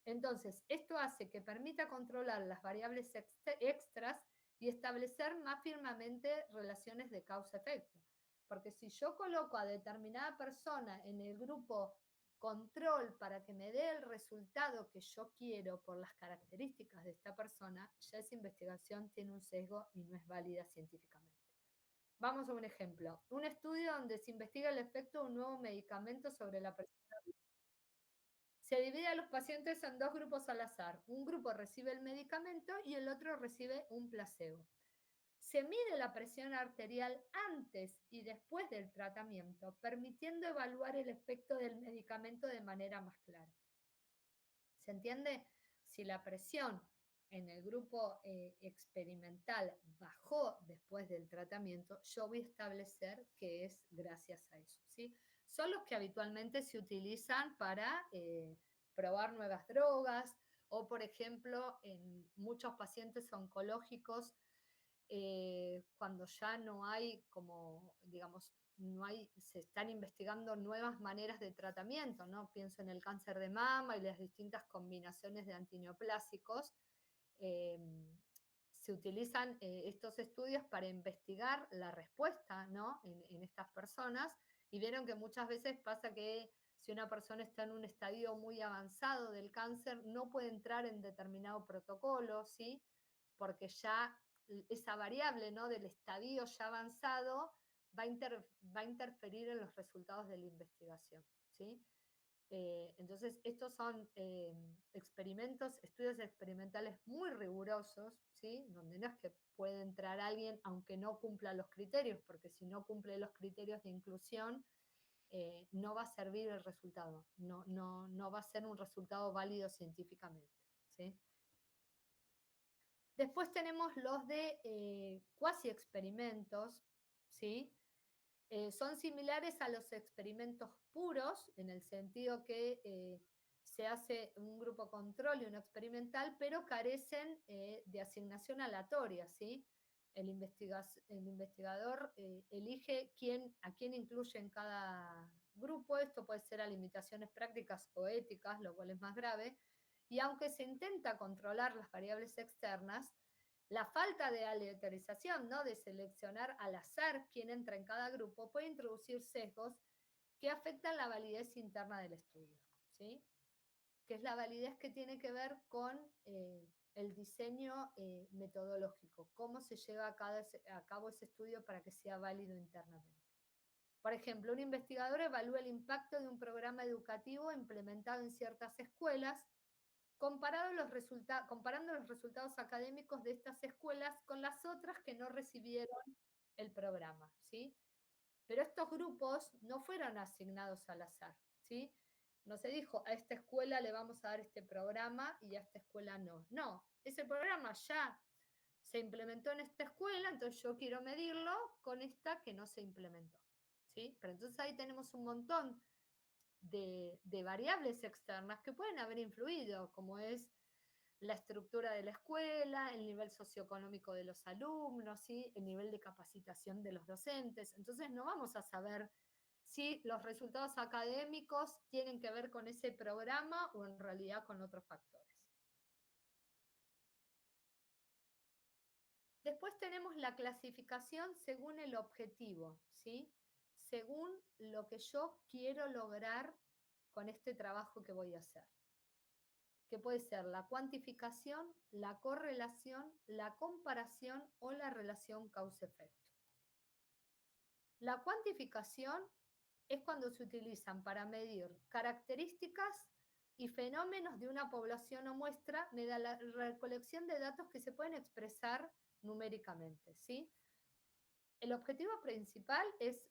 Entonces, esto hace que permita controlar las variables extras y establecer más firmemente relaciones de causa-efecto. Porque si yo coloco a determinada persona en el grupo control para que me dé el resultado que yo quiero por las características de esta persona, ya esa investigación tiene un sesgo y no es válida científicamente. Vamos a un ejemplo. Un estudio donde se investiga el efecto de un nuevo medicamento sobre la persona. Se divide a los pacientes en dos grupos al azar. Un grupo recibe el medicamento y el otro recibe un placebo. Se mide la presión arterial antes y después del tratamiento, permitiendo evaluar el efecto del medicamento de manera más clara. ¿Se entiende? Si la presión en el grupo experimental bajó después del tratamiento, yo voy a establecer que es gracias a eso, ¿sí? Son los que habitualmente se utilizan para probar nuevas drogas o, por ejemplo, en muchos pacientes oncológicos, cuando ya no hay como, digamos, se están investigando nuevas maneras de tratamiento, ¿no? Pienso en el cáncer de mama y las distintas combinaciones de antineoplásicos. Se utilizan estos estudios para investigar la respuesta, ¿no? en estas personas, y vieron que muchas veces pasa que si una persona está en un estadio muy avanzado del cáncer, no puede entrar en determinado protocolo, ¿sí? Porque ya esa variable, ¿no? del estadio ya avanzado va a interferir en los resultados de la investigación, ¿sí? Entonces, estos son estudios experimentales muy rigurosos, ¿sí? Donde no es que puede entrar alguien aunque no cumpla los criterios, porque si no cumple los criterios de inclusión, no va a servir el resultado, no va a ser un resultado válido científicamente, ¿sí? Después tenemos los de cuasi experimentos, ¿sí? Son similares a los experimentos puros, en el sentido que se hace un grupo control y uno experimental, pero carecen de asignación aleatoria, ¿sí? El investigador elige a quién incluye en cada grupo. Esto puede ser a limitaciones prácticas o éticas, lo cual es más grave. Y aunque se intenta controlar las variables externas, la falta de aleatorización, ¿no? De seleccionar al azar quién entra en cada grupo, puede introducir sesgos que afectan la validez interna del estudio, ¿sí? Que es la validez que tiene que ver con el diseño metodológico, cómo se lleva a cabo ese estudio para que sea válido internamente. Por ejemplo, un investigador evalúa el impacto de un programa educativo implementado en ciertas escuelas, comparando los resultados académicos de estas escuelas con las otras que no recibieron el programa, ¿sí? Pero estos grupos no fueron asignados al azar, ¿sí? No se dijo, a esta escuela le vamos a dar este programa y a esta escuela no. No, ese programa ya se implementó en esta escuela, entonces yo quiero medirlo con esta que no se implementó, ¿sí? Pero entonces ahí tenemos un montón de variables externas que pueden haber influido, como es la estructura de la escuela, el nivel socioeconómico de los alumnos, ¿sí? El nivel de capacitación de los docentes. Entonces no vamos a saber si los resultados académicos tienen que ver con ese programa o en realidad con otros factores. Después tenemos la clasificación según el objetivo, ¿sí? Según lo que yo quiero lograr con este trabajo que voy a hacer, que puede ser la cuantificación, la correlación, la comparación o la relación causa-efecto. La cuantificación es cuando se utilizan para medir características y fenómenos de una población o muestra mediante la recolección de datos que se pueden expresar numéricamente, ¿sí? El objetivo principal es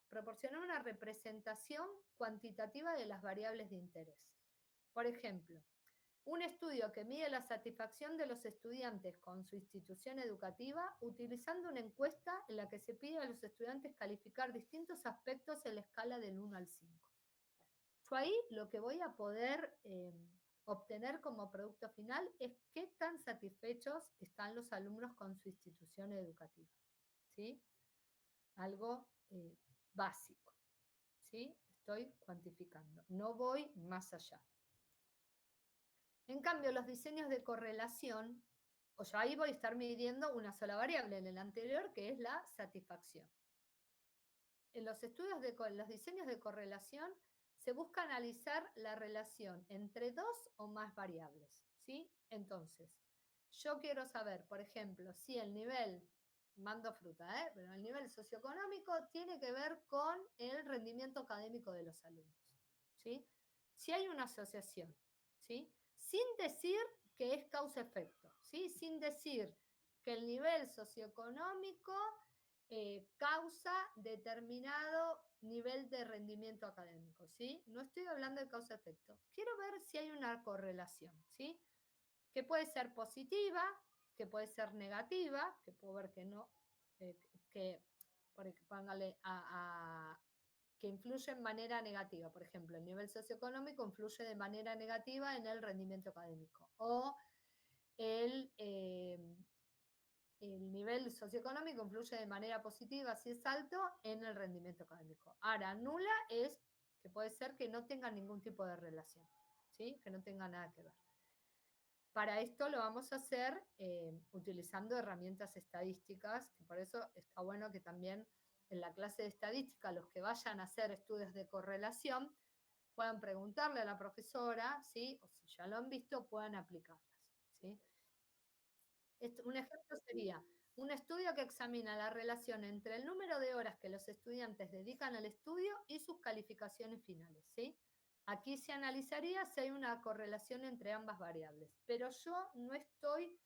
proporcionar una representación cuantitativa de las variables de interés. Por ejemplo, un estudio que mide la satisfacción de los estudiantes con su institución educativa utilizando una encuesta en la que se pide a los estudiantes calificar distintos aspectos en la escala del 1 al 5. Yo ahí lo que voy a poder obtener como producto final es qué tan satisfechos están los alumnos con su institución educativa, ¿sí? Algo básico, ¿sí? Estoy cuantificando, no voy más allá. En cambio, los diseños de correlación, o sea, ahí voy a estar midiendo una sola variable en el anterior, que es la satisfacción. En los los diseños de correlación, se busca analizar la relación entre dos o más variables, ¿sí? Entonces, yo quiero saber, por ejemplo, si el nivel, mando fruta, pero el nivel socioeconómico tiene que ver con el rendimiento académico de los alumnos, ¿sí? Si hay una asociación, ¿sí? Sin decir que es causa-efecto, ¿sí? Sin decir que el nivel socioeconómico causa determinado nivel de rendimiento académico, ¿sí? No estoy hablando de causa-efecto. Quiero ver si hay una correlación, ¿sí? Que puede ser positiva, que puede ser negativa, que puedo ver que no, póngale que influye en manera negativa. Por ejemplo, el nivel socioeconómico influye de manera negativa en el rendimiento académico. O el nivel socioeconómico influye de manera positiva, si es alto, en el rendimiento académico. Ahora, nula es que puede ser que no tenga ningún tipo de relación, ¿sí? Que no tenga nada que ver. Para esto lo vamos a hacer utilizando herramientas estadísticas, que por eso está bueno que también en la clase de estadística los que vayan a hacer estudios de correlación puedan preguntarle a la profesora, ¿sí? O si ya lo han visto, puedan aplicarlas, ¿sí? Un ejemplo sería un estudio que examina la relación entre el número de horas que los estudiantes dedican al estudio y sus calificaciones finales, ¿sí? Aquí se analizaría si hay una correlación entre ambas variables, pero yo no estoy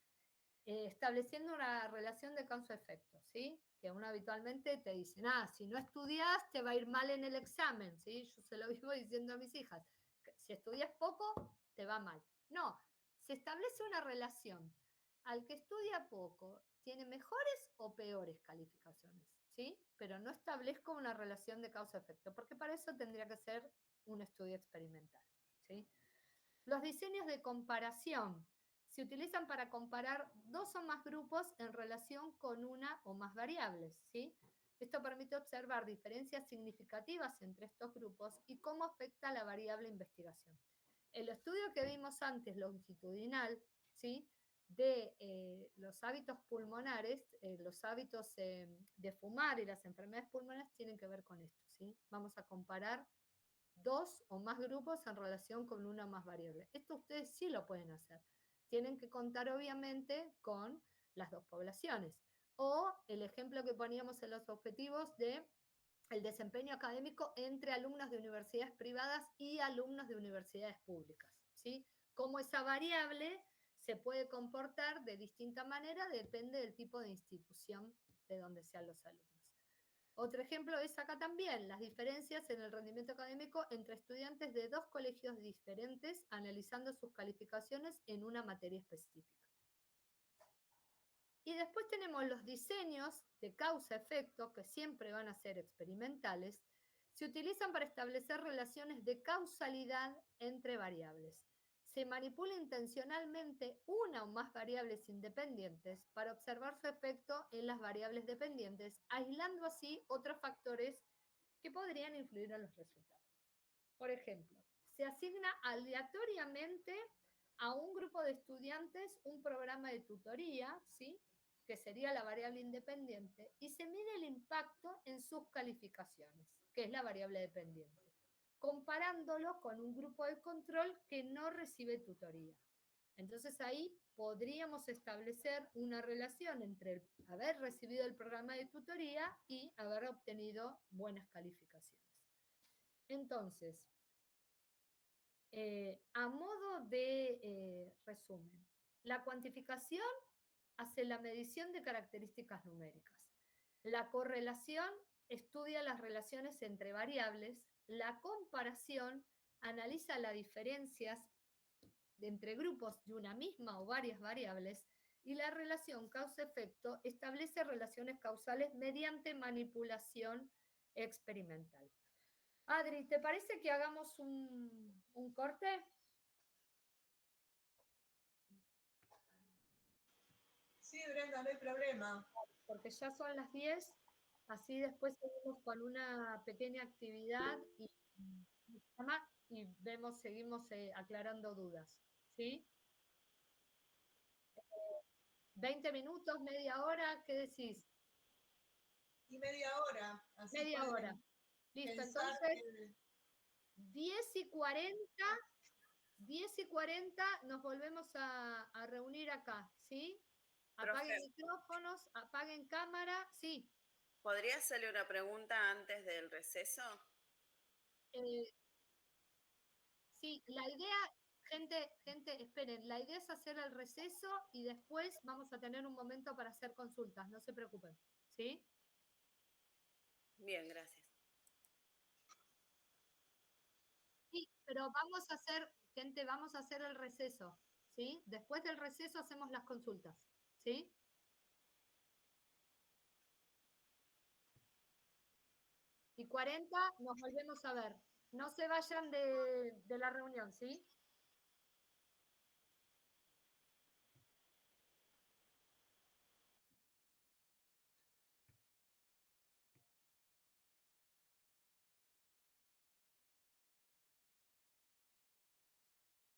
estableciendo una relación de causa-efecto, ¿sí? Que uno habitualmente te dice, si no estudias te va a ir mal en el examen, ¿sí? Yo se lo vivo diciendo a mis hijas, si estudias poco, te va mal. No, se establece una relación. Al que estudia poco, tiene mejores o peores calificaciones, ¿sí? Pero no establezco una relación de causa-efecto, porque para eso tendría que ser un estudio experimental, ¿sí? Los diseños de comparación se utilizan para comparar dos o más grupos en relación con una o más variables, ¿sí? Esto permite observar diferencias significativas entre estos grupos y cómo afecta la variable investigación. El estudio que vimos antes, longitudinal, ¿sí? De los hábitos pulmonares, los hábitos de fumar y las enfermedades pulmonares tienen que ver con esto, ¿sí? Vamos a comparar dos o más grupos en relación con una o más variable. Esto ustedes sí lo pueden hacer. Tienen que contar obviamente con las dos poblaciones. O el ejemplo que poníamos en los objetivos de el desempeño académico entre alumnos de universidades privadas y alumnos de universidades públicas, ¿sí? Cómo esa variable se puede comportar de distinta manera, depende del tipo de institución de donde sean los alumnos. Otro ejemplo es acá también, las diferencias en el rendimiento académico entre estudiantes de 2 colegios diferentes analizando sus calificaciones en una materia específica. Y después tenemos los diseños de causa-efecto, que siempre van a ser experimentales, se utilizan para establecer relaciones de causalidad entre variables. Se manipula intencionalmente una o más variables independientes para observar su efecto en las variables dependientes, aislando así otros factores que podrían influir en los resultados. Por ejemplo, se asigna aleatoriamente a un grupo de estudiantes un programa de tutoría, ¿sí?, que sería la variable independiente, y se mide el impacto en sus calificaciones, que es la variable dependiente, comparándolo con un grupo de control que no recibe tutoría. Entonces ahí podríamos establecer una relación entre el haber recibido el programa de tutoría y haber obtenido buenas calificaciones. Entonces, a modo de resumen, la cuantificación hace la medición de características numéricas. La correlación estudia las relaciones entre variables. La comparación analiza las diferencias entre grupos de una misma o varias variables. Y la relación causa-efecto establece relaciones causales mediante manipulación experimental. Adri, ¿te parece que hagamos un corte? Sí, Brenda, no hay problema. Porque ya son las 10, así después seguimos con una pequeña actividad y vemos, seguimos aclarando dudas. ¿Sí? 20 minutos, media hora, ¿qué decís? Y media hora. Así Media hora. Listo, entonces 10:40 nos volvemos a reunir acá, ¿sí? Apaguen micrófonos, apaguen cámara, sí. ¿Podría hacerle una pregunta antes del receso? Sí, la idea, gente, esperen, la idea es hacer el receso y después vamos a tener un momento para hacer consultas, no se preocupen, ¿sí? Bien, gracias. Sí, pero vamos a hacer, gente, vamos a hacer el receso, ¿sí? Después del receso hacemos las consultas, ¿sí? Y 40 nos volvemos a ver. No se vayan de la reunión, ¿sí?